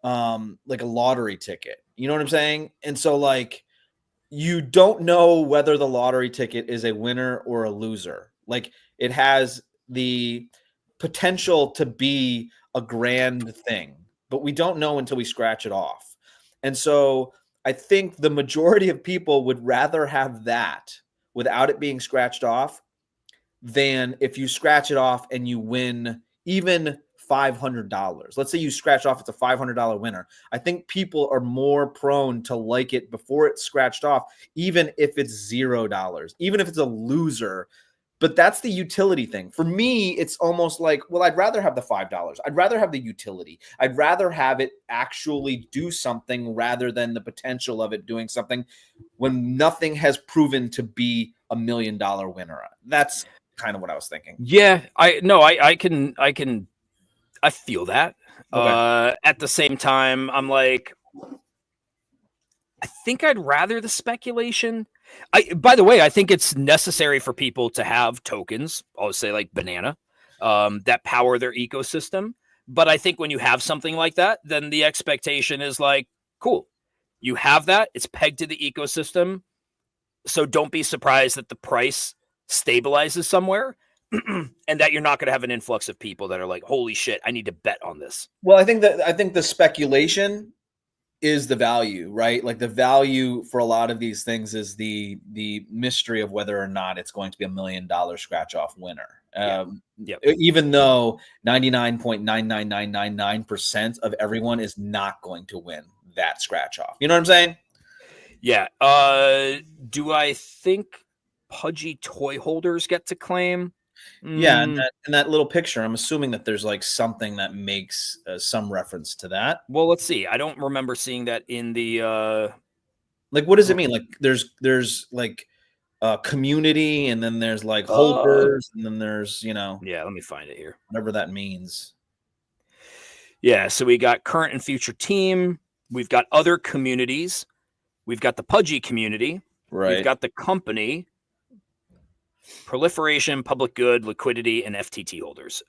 lottery ticket. You know what I'm saying? And so like you don't know whether the lottery ticket is a winner or a loser. Like it has the potential to be a grand thing, but we don't know until we scratch it off. And so I think the majority of people would rather have that without it being scratched off than if you scratch it off and you win even $500. Let's say you scratch off, it's a $500 winner. I think people are more prone to like it before it's scratched off, even if it's $0, even if it's a loser. But that's the utility thing. For me, it's almost like, well, I'd rather have the $5. I'd rather have the utility. I'd rather have it actually do something rather than the potential of it doing something when nothing has proven to be $1 million winner. That's kind of what I was thinking. Yeah, I feel that. Okay. At the same time, I'm like, I think I'd rather the speculation. By the way, I think it's necessary for people to have tokens, I'll say like Banana, that power their ecosystem. But I think when you have something like that, then the expectation is like, cool, you have that, it's pegged to the ecosystem. So don't be surprised that the price stabilizes somewhere and that you're not going to have an influx of people that are like, holy shit, I need to bet on this. Well, I think the speculation is the value, right? Like the value for a lot of these things is the mystery of whether or not it's going to be $1 million scratch off winner. Even though 99.99999% of everyone is not going to win that scratch off. You know what I'm saying? Yeah. Do I think Pudgy toy holders get to claim? Yeah, in that little picture, I'm assuming that there's like something that makes some reference to that. Well, let's see. I don't remember seeing that in the like. What does it mean? Like, there's like community, and then there's like holders, and then there's Yeah, let me find it here. Whatever that means. Yeah, so we got current and future team. We've got other communities. We've got the Pudgy community. Right. We've got the company. Proliferation, public good, liquidity, and FTT holders.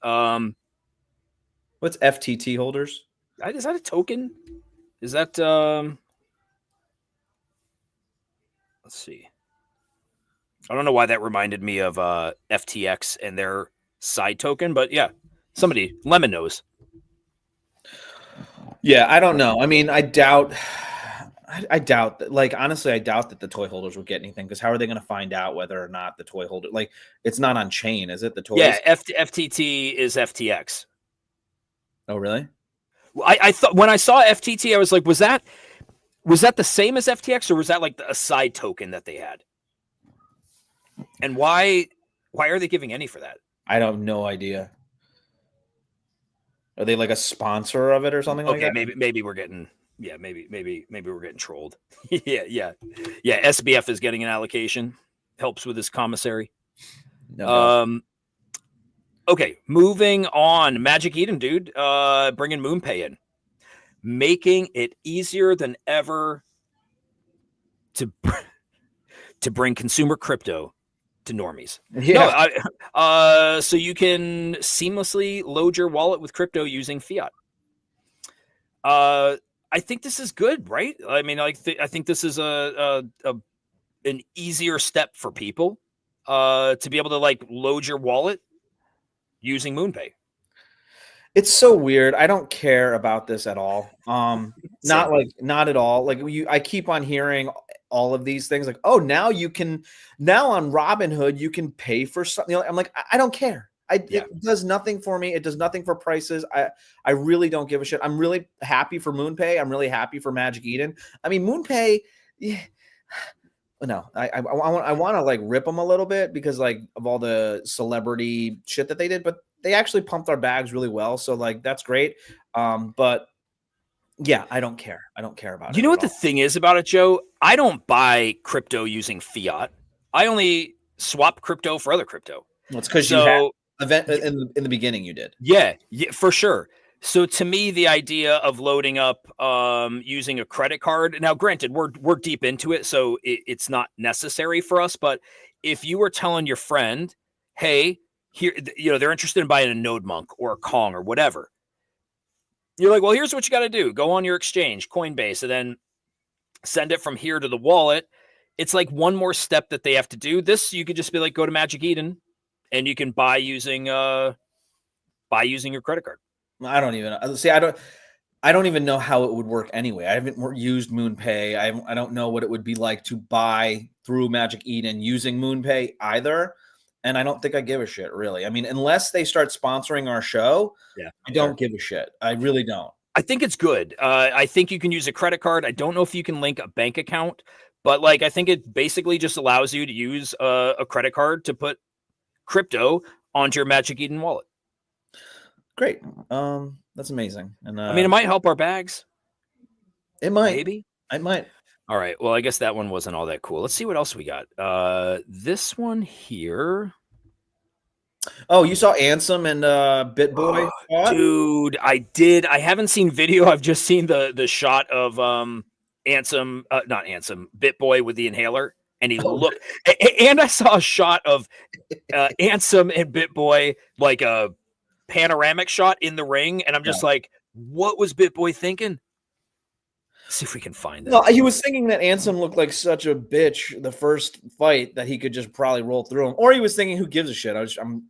What's FTT holders? Is that a token? Is that let's see. I don't know why that reminded me of FTX and their side token, but yeah, Lemon knows. Yeah, I don't know. I mean, I doubt I doubt that. Like, honestly, I doubt that the toy holders will get anything, because how are they going to find out whether or not the toy holder, like, it's not on chain, is it? The toys? Yeah, FTT is FTX. Oh, really? I thought when I saw FTT, I was like, was that the same as FTX, or was that like a side token that they had? And why are they giving any for that? I don't have no idea. Are they like a sponsor of it or something like that? Maybe we're getting maybe we're getting trolled. yeah. SBF is getting an allocation, helps with his commissary. No doubt. Okay, moving on. Magic Eden, dude, bringing MoonPay in, making it easier than ever to bring consumer crypto to normies. Yeah. No, so you can seamlessly load your wallet with crypto using fiat. I think this is good, right? I mean, I think this is an easier step for people to be able to like load your wallet using MoonPay. It's so weird. I don't care about this at all. Not at all. Like, I keep on hearing all of these things like, oh, now on Robinhood you can pay for something. I'm like, I don't care. It does nothing for me. It does nothing for prices. I really don't give a shit. I'm really happy for MoonPay. I'm really happy for Magic Eden. I mean, MoonPay, yeah. No, I want to like rip them a little bit because like of all the celebrity shit that they did, but they actually pumped our bags really well. So like, that's great. But yeah, I don't care. I don't care about it. You know what the thing is about it, Joe? I don't buy crypto using fiat. I only swap crypto for other crypto. Well, it's because you had event in the beginning you did. Yeah, for sure. So to me, the idea of loading up using a credit card, now granted, we're deep into it, so it's not necessary for us. But if you were telling your friend, hey, here, they're interested in buying a Node Monk or a Kong or whatever, you're like, well, here's what you got to do. Go on your exchange, Coinbase, and then send it from here to the wallet. It's like one more step that they have to do. This, you could just be like, go to Magic Eden, and you can buy using your credit card. I don't even see. I don't even know how it would work anyway. I haven't used MoonPay. I don't know what it would be like to buy through Magic Eden using MoonPay either. And I don't think I give a shit, really. I mean, unless they start sponsoring our show, I don't give a shit. I really don't. I think it's good. I think you can use a credit card. I don't know if you can link a bank account, but like I think it basically just allows you to use a credit card to put crypto onto your Magic Eden wallet. Great. That's amazing. And I mean, it might help our bags. It might. Maybe. I might. All right. Well, I guess that one wasn't all that cool. Let's see what else we got. This one here. Oh, you saw Ansem and BitBoy? Dude, I did. I haven't seen video. I've just seen the shot of Ansem, not Ansem, BitBoy with the inhaler. And he looked, and I saw a shot of Ansem and BitBoy, like a panoramic shot in the ring. And I'm just like, what was BitBoy thinking? Let's see if we can find that. No, he was thinking that Ansem looked like such a bitch the first fight that he could just probably roll through him. Or he was thinking, who gives a shit?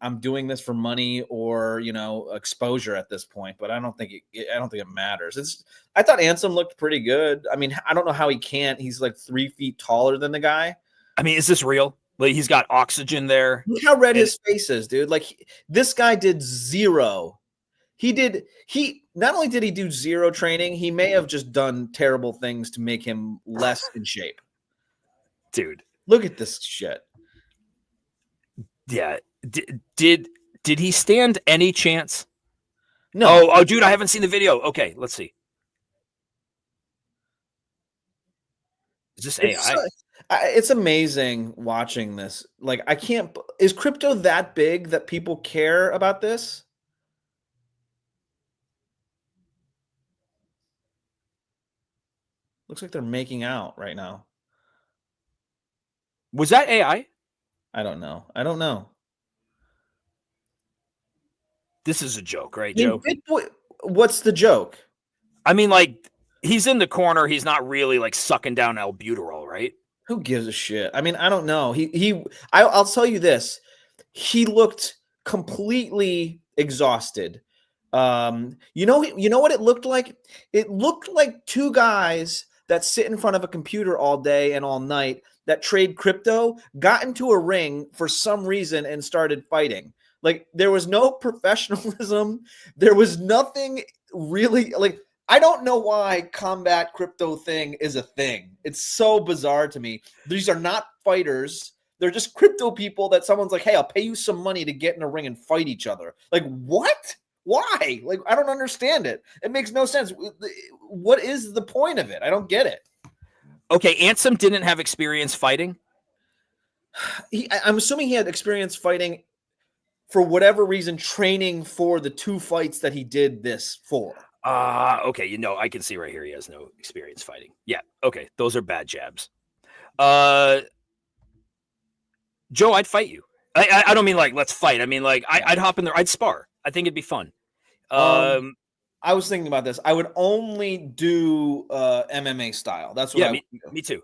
I'm doing this for money or, exposure at this point, but I don't think it matters. I thought Ansem looked pretty good. I mean, I don't know how he can't. He's like 3 feet taller than the guy. I mean, is this real? Like, he's got oxygen there. Look how red his face is, dude. Like, this guy did zero. Not only did he do zero training, he may have just done terrible things to make him less in shape. Dude, look at this shit. Yeah. Did he stand any chance? No. Oh, dude, I haven't seen the video. Okay, let's see. Is this AI? It's amazing watching this. Like, is crypto that big that people care about this? Looks like they're making out right now. Was that AI? I don't know. This is a joke, right, Joe? What's the joke? I mean, like, he's in the corner. He's not really like sucking down albuterol, right? Who gives a shit? I mean, I don't know. I'll tell you this. He looked completely exhausted. You know what it looked like? It looked like two guys that sit in front of a computer all day and all night that trade crypto got into a ring for some reason and started fighting. Like there was no professionalism. There was nothing really like, I don't know why combat crypto thing is a thing. It's so bizarre to me. These are not fighters. They're just crypto people that someone's like, hey, I'll pay you some money to get in a ring and fight each other. Like, what? Why? Like, I don't understand it. It makes no sense. What is the point of it? I don't get it. Okay, Ansem didn't have experience fighting. I'm assuming he had experience fighting for whatever reason, training for the 2 fights that he did this for. Okay, I can see right here he has no experience fighting. Yeah, okay, those are bad jabs. Joe, I'd fight you. I don't mean like let's fight. I mean like I'd hop in there. I'd spar. I think it'd be fun. I was thinking about this. I would only do MMA style. That's what me too.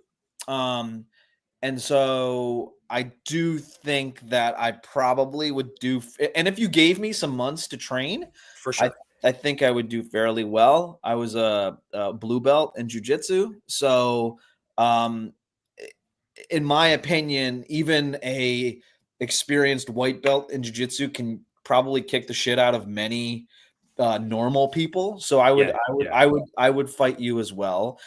And so I do think that I probably would do. And if you gave me some months to train, for sure, I think I would do fairly well. I was a blue belt in jiu-jitsu. So, in my opinion, even a experienced white belt in jiu-jitsu can probably kick the shit out of many normal people. So I would fight you as well.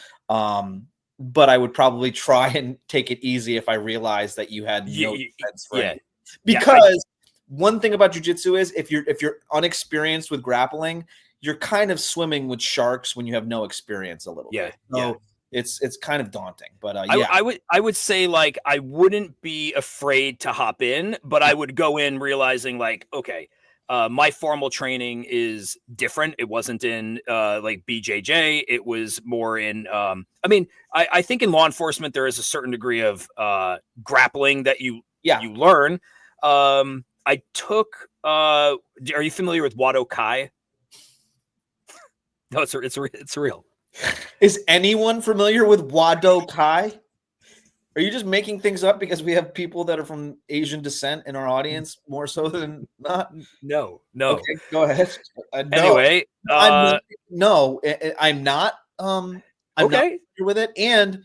But I would probably try and take it easy if I realized that you had no defense for it. Because one thing about jiu-jitsu is if you're unexperienced with grappling, you're kind of swimming with sharks when you have no experience a little bit. So it's kind of daunting. But I would say like I wouldn't be afraid to hop in, but I would go in realizing like, okay, my formal training is different. It wasn't in like BJJ. It was more in I mean, I think in law enforcement there is a certain degree of grappling that you learn. I took are you familiar with Wado Kai? No, it's real. Is anyone familiar with Wado Kai? Are you just making things up because we have people that are from Asian descent in our audience more so than not? No. Okay, go ahead. Anyway, I'm not. I'm not okay with it, and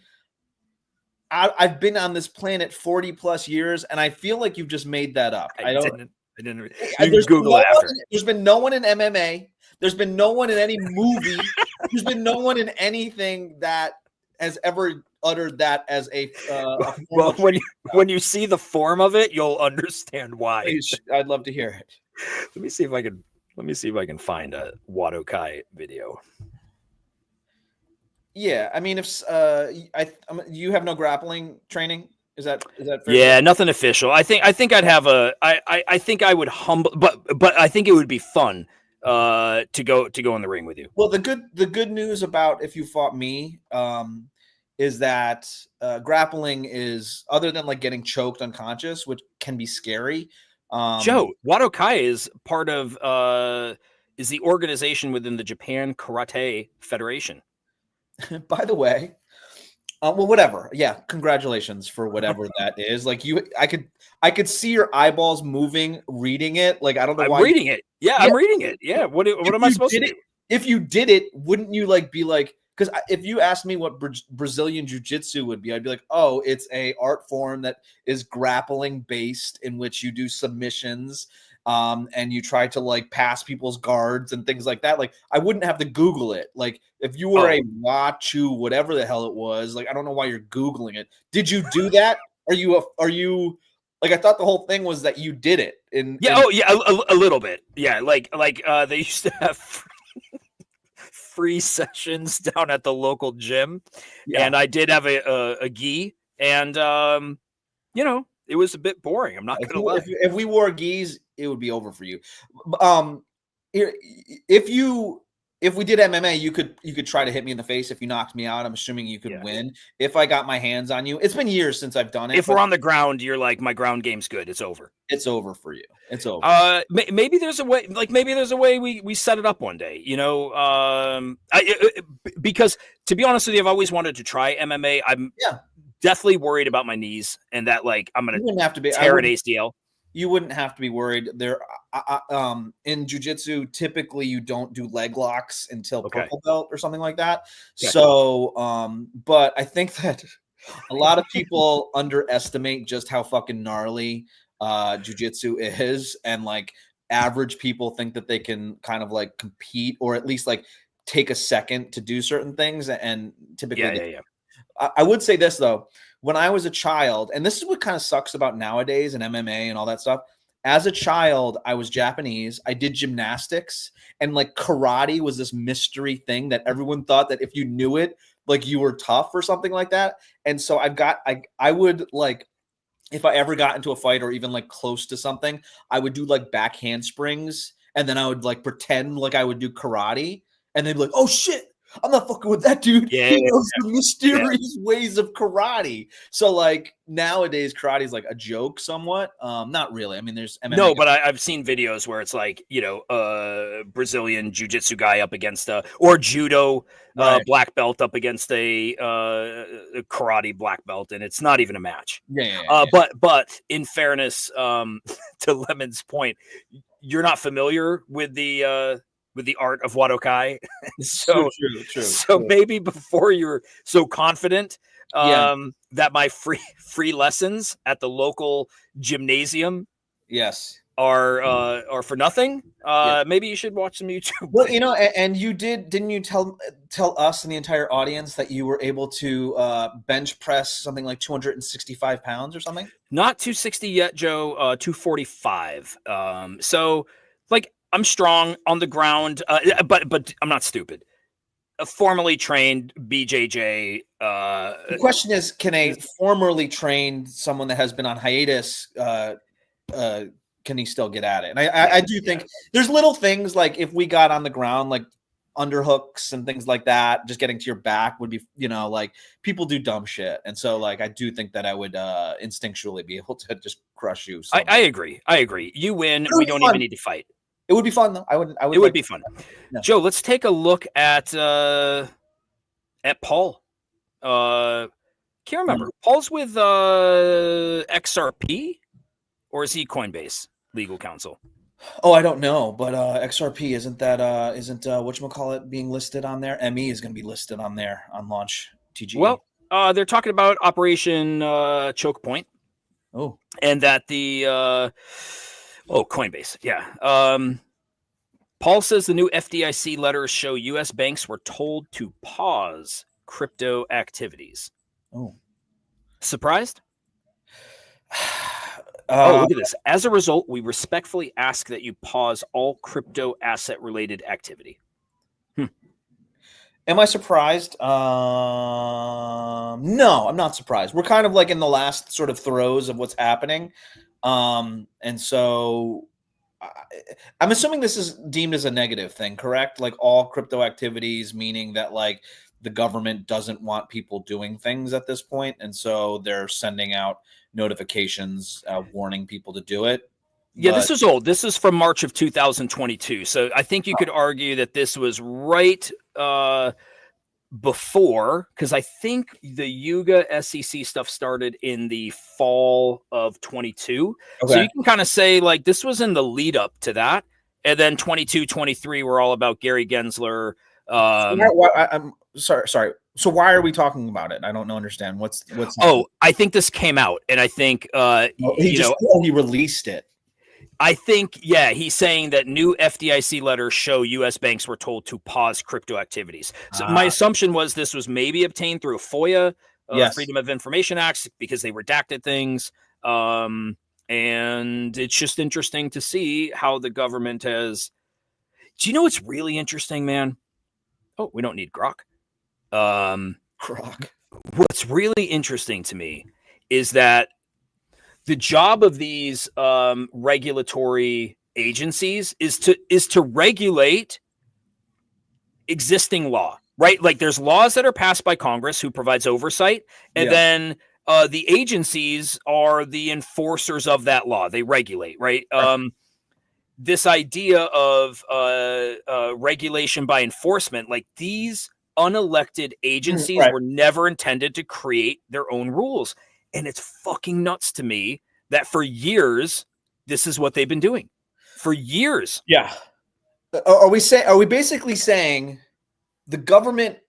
I've been on this planet 40 plus years, and I feel like you've just made that up. I didn't. You can Google it after. There's been no one in MMA. There's been no one in any movie. There's been no one in anything that has ever uttered that as a well, when you see the form of it, you'll understand why. I'd love to hear it. Let me see if I can find a Wado Kai video. Yeah, I mean, if you have no grappling training, is that fair? Yeah, nothing official. I think I'd have I think I would humble, but I think it would be fun to go in the ring with you. Well, the good news about if you fought me is that grappling is, other than like getting choked unconscious, which can be scary. Joe, Wado Kai is part of is the organization within the Japan Karate Federation. By the way, well, whatever. Yeah, congratulations for whatever that is. Like I could see your eyeballs moving, reading it. Like I don't know why. I'm reading it. Yeah, I'm reading it. Yeah. What am I supposed to do? If you did it, wouldn't you like be like? Because if you asked me what Brazilian jiu-jitsu would be, I'd be like, oh, it's a art form that is grappling based, in which you do submissions. And you try to like pass people's guards and things like that. Like I wouldn't have to Google it. Like if you were a Wachu, whatever the hell it was, like I don't know why you're Googling it. Did you do that? Are you like, I thought the whole thing was that you did it. A little bit. Yeah, like they used to have free sessions down at the local gym, and I did have a gi, and it was a bit boring. I'm not gonna lie. If we wore gis, it would be over for you. If we did MMA, you could try to hit me in the face. If you knocked me out, I'm assuming you could win. If I got my hands on you, it's been years since I've done it. If we're on the ground, you're like, my ground game's good. It's over. It's over for you. It's over. Maybe there's a way. Like maybe there's a way we set it up one day. Because to be honest with you, I've always wanted to try MMA. I'm definitely worried about my knees and that like I'm gonna have to be tear an ACL. you wouldn't have to be worried. There, in jujitsu, typically you don't do leg locks until Okay. purple belt or something like that. Okay. So, but I think that a lot of people underestimate just how fucking gnarly jujitsu is, and like average people think that they can kind of like compete or at least like take a second to do certain things, and typically Yeah. I would say this though, when I was a child, and this is what kind of sucks about nowadays and MMA and all that stuff. As a child, I was Japanese. I did gymnastics, and like karate was this mystery thing that everyone thought that if you knew it, like you were tough or something like that. And so I would like, if I ever got into a fight or even like close to something, I would do like back handsprings, and then I would like pretend like I would do karate, and they'd be like, "Oh shit, I'm not fucking with that dude. Yeah, He knows the mysterious ways of karate." So like nowadays, karate is like a joke somewhat. Not really. I mean, there's MMA. No, but I've seen videos where it's like, you know, Brazilian jiu-jitsu guy up against or judo Right. black belt up against a karate black belt, and it's not even a match. Yeah. But in fairness, to Lemon's point, you're not familiar with the art of Wadokai. So True. maybe before you're so confident Yeah. that my free lessons at the local gymnasium Yes. are for nothing, Yeah. maybe you should watch some YouTube. Well, you know, and you didn't you tell us and the entire audience that you were able to bench press something like 265 pounds or something? Not 260 yet, Joe. 245. So like I'm strong on the ground, but I'm not stupid. A formally trained BJJ. The question is, can a formerly trained someone that has been on hiatus, can he still get at it? And I do think there's little things like if we got on the ground, like underhooks and things like that, just getting to your back would be, you know, like people do dumb shit. And so like, I do think that I would instinctually be able to just crush you. So. I agree. You win. We don't even need to fight. It would be fun though. I would It would be fun. Yeah. Joe, let's take a look at Paul. Can't remember. Paul's with XRP, or is he Coinbase legal counsel? Oh, I don't know, but XRP isn't whatchamacallit being listed on there? ME is going to be listed on there on launch TG. Well, they're talking about Operation Choke Point. Oh, and that the Coinbase, yeah. Paul says the new FDIC letters show U.S. banks were told to pause crypto activities. Oh, surprised? Look at this. As a result, we respectfully ask that you pause all crypto asset related activity. Am I surprised? No, I'm not surprised. We're kind of like in the last sort of throes of what's happening. And so I'm assuming this is deemed as a negative thing, correct? Like all crypto activities, meaning that like the government doesn't want people doing things at this point. And so they're sending out notifications warning people to do it. Yeah, this is old. This is from March of 2022. So I think you could argue that this was right before, because I think the Yuga SEC stuff started in the fall of 22. Okay. So you can kind of say like this was in the lead up to that. And then 22, 23 were all about Gary Gensler. I'm sorry. So why are we talking about it? I don't understand. What's happening? I think this came out, and I think he released it. I think, yeah, he's saying that new FDIC letters show U.S. banks were told to pause crypto activities. So my assumption was this was maybe obtained through a FOIA, Freedom of Information Act, because they redacted things. And it's just interesting to see how the government has. Do you know what's really interesting, man? Oh, we don't need Grok. Grok. What's really interesting to me is that the job of these regulatory agencies is to regulate existing law, right? Like there's laws that are passed by Congress who provides oversight, and then the agencies are the enforcers of that law. They regulate, right? This idea of regulation by enforcement, like these unelected agencies were never intended to create their own rules. And it's fucking nuts to me that for years, this is what they've been doing for years. Yeah. Are we basically saying the government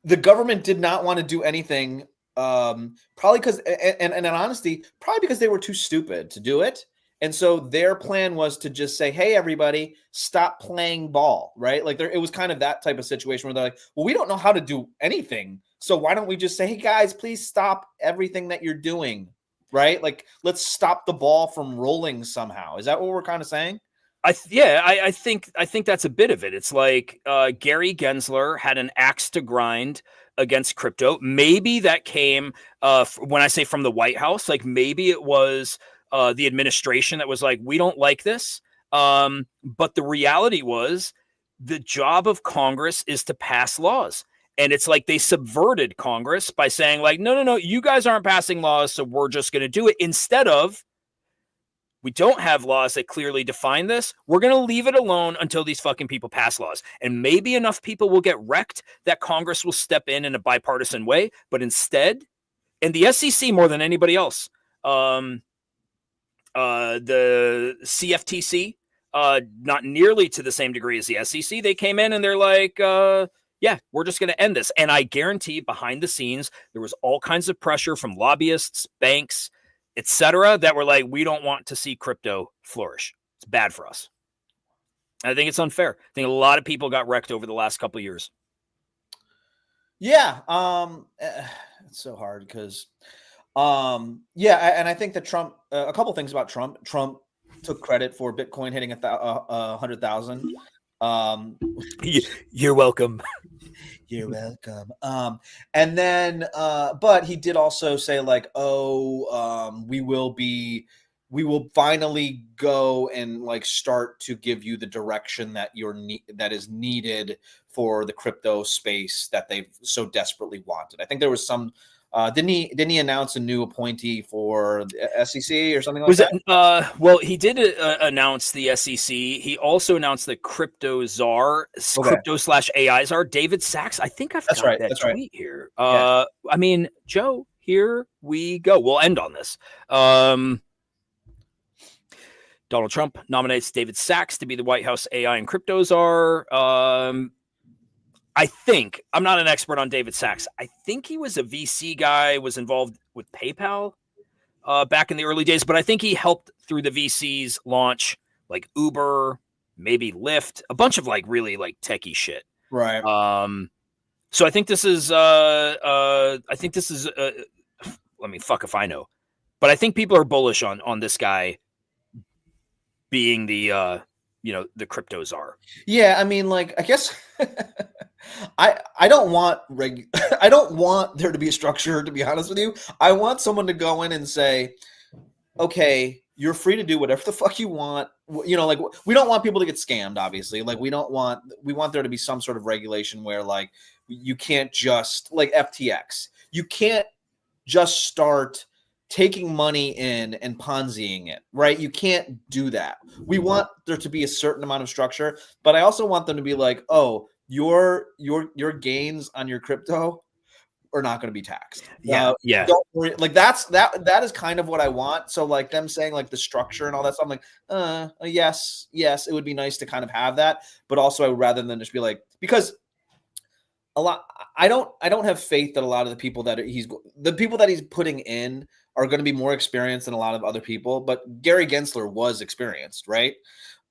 did not want to do anything, probably because, and in honesty, probably because they were too stupid to do it. And so their plan was to just say, hey, everybody, stop playing ball, right? Like it was kind of that type of situation where they're like, well, we don't know how to do anything. So why don't we just say, hey, guys, please stop everything that you're doing, right? Like, let's stop the ball from rolling somehow. Is that what we're kind of saying? I think that's a bit of it. It's like Gary Gensler had an axe to grind against crypto. Maybe that came when I say from the White House, like maybe it was the administration that was like, we don't like this. But the reality was the job of Congress is to pass laws. And it's like they subverted Congress by saying like, no, you guys aren't passing laws, so we're just going to do it. Instead of, we don't have laws that clearly define this. We're going to leave it alone until these fucking people pass laws. And maybe enough people will get wrecked that Congress will step in a bipartisan way. But instead, and the SEC more than anybody else, the CFTC, not nearly to the same degree as the SEC, they came in and they're like, yeah, we're just going to end this. And I guarantee behind the scenes, there was all kinds of pressure from lobbyists, banks, etc., that were like, we don't want to see crypto flourish. It's bad for us. I think it's unfair. I think a lot of people got wrecked over the last couple of years. Yeah. It's so hard because, and I think that Trump, a couple things about Trump. Trump took credit for Bitcoin hitting 100,000. You're welcome. You're welcome. And then, but he did also say like, we will finally go and like start to give you the direction that that is needed for the crypto space that they've so desperately wanted. I think there was some. Didn't he announce a new appointee for the SEC or something like that? Well, he did announce the SEC. He also announced the crypto czar, crypto/AI czar, David Sachs. I think I've got that tweet here. I mean, Joe, here we go. We'll end on this. Donald Trump nominates David Sachs to be the White House AI and crypto czar. I think, I'm not an expert on David Sachs. I think he was a VC guy, was involved with PayPal back in the early days, but I think he helped through the VCs launch like Uber, maybe Lyft, a bunch of like really like techie shit. Right. So I think this is, let me fuck if I know, but I think people are bullish on this guy being the, the crypto czar. Yeah. I mean, like, I guess I don't want I don't want there to be a structure, to be honest with you. I want someone to go in and say, okay, you're free to do whatever the fuck you want. Like we don't want people to get scammed, obviously. Like we want there to be some sort of regulation where like you can't just like FTX. You can't just start taking money in and Ponziing it, right? You can't do that. We want there to be a certain amount of structure, but I also want them to be like, oh, your gains on your crypto are not going to be taxed. Yeah. Don't worry. Like that is kind of what I want. So like them saying like the structure and all that stuff, I'm like, yes, it would be nice to kind of have that, but also I would rather than just be like, because I don't have faith that a lot of the people that he's putting in are going to be more experienced than a lot of other people. But Gary Gensler was experienced, right?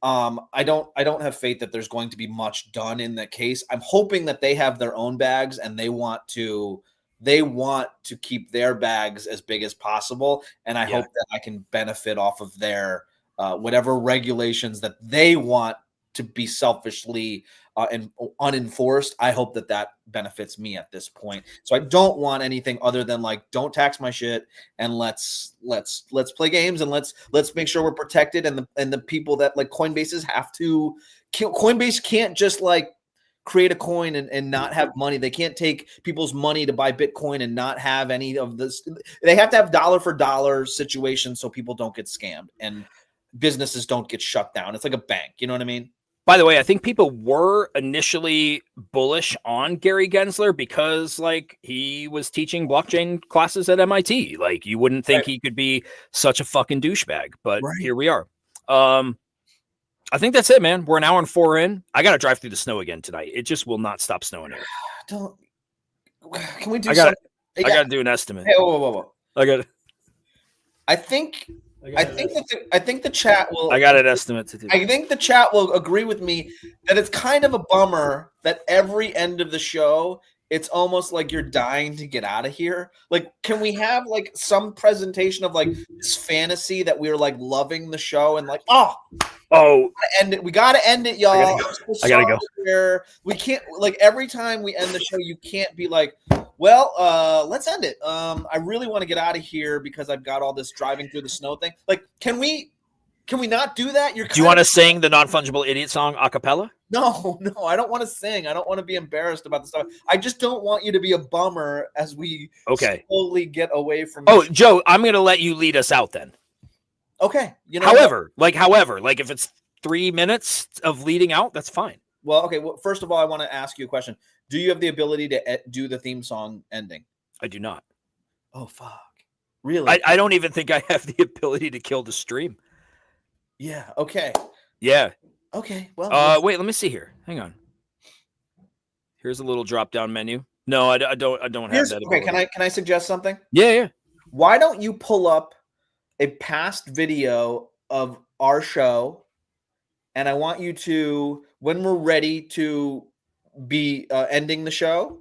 I don't have faith that there's going to be much done in that case. I'm hoping that they have their own bags and they want to keep their bags as big as possible. And I hope that I can benefit off of their whatever regulations that they want to be selfishly and unenforced. I hope that benefits me at this point. So I don't want anything other than like, don't tax my shit and let's play games and let's make sure we're protected. And the people that like Coinbase can't just like create a coin and not have money. They can't take people's money to buy Bitcoin and not have any of this. They have to have dollar for dollar situations so people don't get scammed and businesses don't get shut down. It's like a bank. You know what I mean? By the way, I think people were initially bullish on Gary Gensler because, like, he was teaching blockchain classes at MIT. Like, you wouldn't think he could be such a fucking douchebag, but here we are. I think that's it, man. We're an hour and 4 in. I got to drive through the snow again tonight. It just will not stop snowing here. Can we do? I got to do an estimate. Hey, whoa. I think the chat will. I got an estimate to do. I think the chat will agree with me that it's kind of a bummer that every end of the show, it's almost like you're dying to get out of here. Like, can we have like some presentation of like this fantasy that we're like loving the show and like, and we got to end it, y'all. I gotta go. We can't, like, every time we end the show, you can't be like, well, let's end it. I really want to get out of here because I've got all this driving through the snow thing. Like, can we not do that? Do you want to sing the Non-Fungible Idiot song a cappella? No, I don't want to sing. I don't want to be embarrassed about the stuff. I just don't want you to be a bummer as we slowly get away from. Oh, Joe, I'm going to let you lead us out then. Okay. However, if it's 3 minutes of leading out, that's fine. Well, okay. Well, first of all, I want to ask you a question. Do you have the ability to do the theme song ending? I do not. Oh, fuck. Really? I don't even think I have the ability to kill the stream. Yeah. Okay. Yeah. Okay. Well. Wait. Let me see here. Hang on. Here's a little drop-down menu. No, I don't have that. Okay. Can I suggest something? Yeah. Why don't you pull up a past video of our show, and I want you to, when we're ready to be ending the show,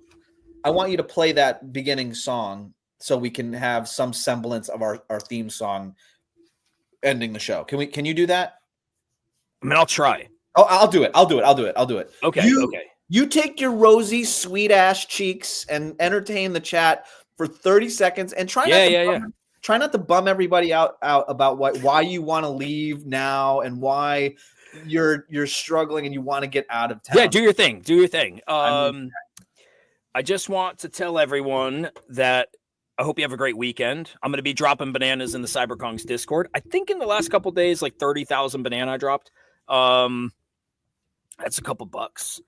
I want you to play that beginning song so we can have some semblance of our theme song ending the show. Can you do that? I mean, I'll try. Oh, I'll do it. Okay. You take your rosy, sweet ass cheeks and entertain the chat for 30 seconds and try not to bum everybody out about why you want to leave now and why you're struggling and you want to get out of town. Yeah, do your thing. I just want to tell everyone that I hope you have a great weekend. I'm going to be dropping bananas in the CyberKongz Discord. I think in the last couple of days, like 30,000 banana I dropped. That's a couple bucks.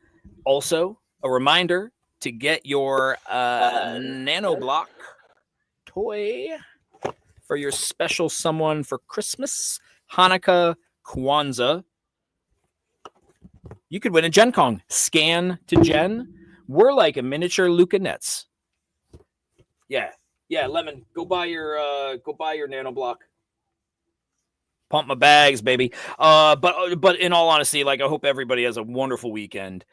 Also, a reminder to get your nanoblock toy for your special someone for Christmas, Hanukkah, Kwanzaa. You could win a Gen Kong. Scan to Gen. We're like a miniature Luca Nets. Yeah, Lemon. Go buy your nanoblock. Pump my bags, baby. But in all honesty, like, I hope everybody has a wonderful weekend.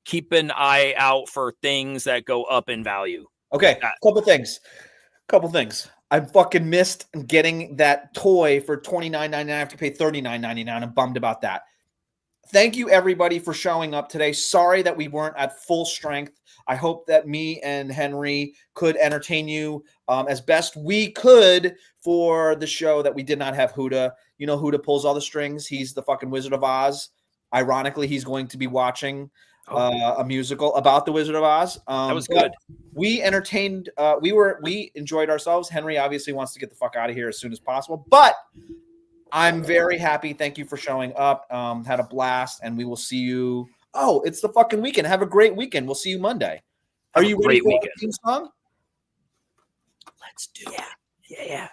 Keep an eye out for things that go up in value. Okay, couple things. I fucking missed getting that toy for $29.99. I have to pay $39.99. I'm bummed about that. Thank you, everybody, for showing up today. Sorry that we weren't at full strength. I hope that me and Henry could entertain you as best we could for the show that we did not have Hudah. You know, Hudah pulls all the strings. He's the fucking Wizard of Oz. Ironically, he's going to be watching a musical about the Wizard of Oz. That was good. We entertained. We enjoyed ourselves. Henry obviously wants to get the fuck out of here as soon as possible, but I'm very happy. Thank you for showing up. Had a blast, and we will see you. Oh, it's the fucking weekend. Have a great weekend. We'll see you Monday. Are you ready for the theme song? Let's do it. Yeah.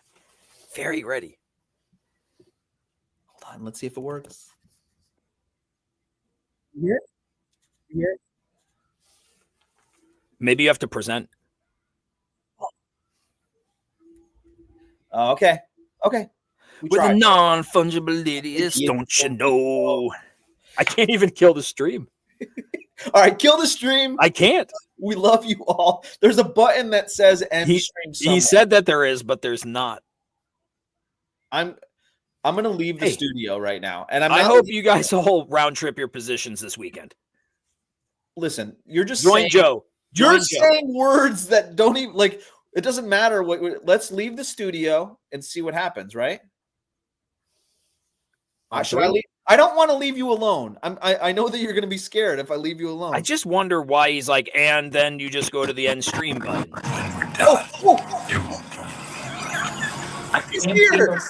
Very ready. Hold on. Let's see if it works. Yeah. Maybe you have to present. Okay. With a non-fungible idiots, don't you know? I can't even kill the stream. All right, kill the stream. I can't. We love you all. There's a button that says end stream somewhere. He said that there is, but there's not. I'm going to leave the studio right now. And I hope you guys all round trip your positions this weekend. Listen, you're just Join saying, Joe. You're saying words that don't even, like, it doesn't matter. Let's leave the studio and see what happens, right? Should I leave? I don't want to leave you alone. I know that you're going to be scared if I leave you alone. I just wonder why he's like, and then you just go to the end stream button. I'm scared.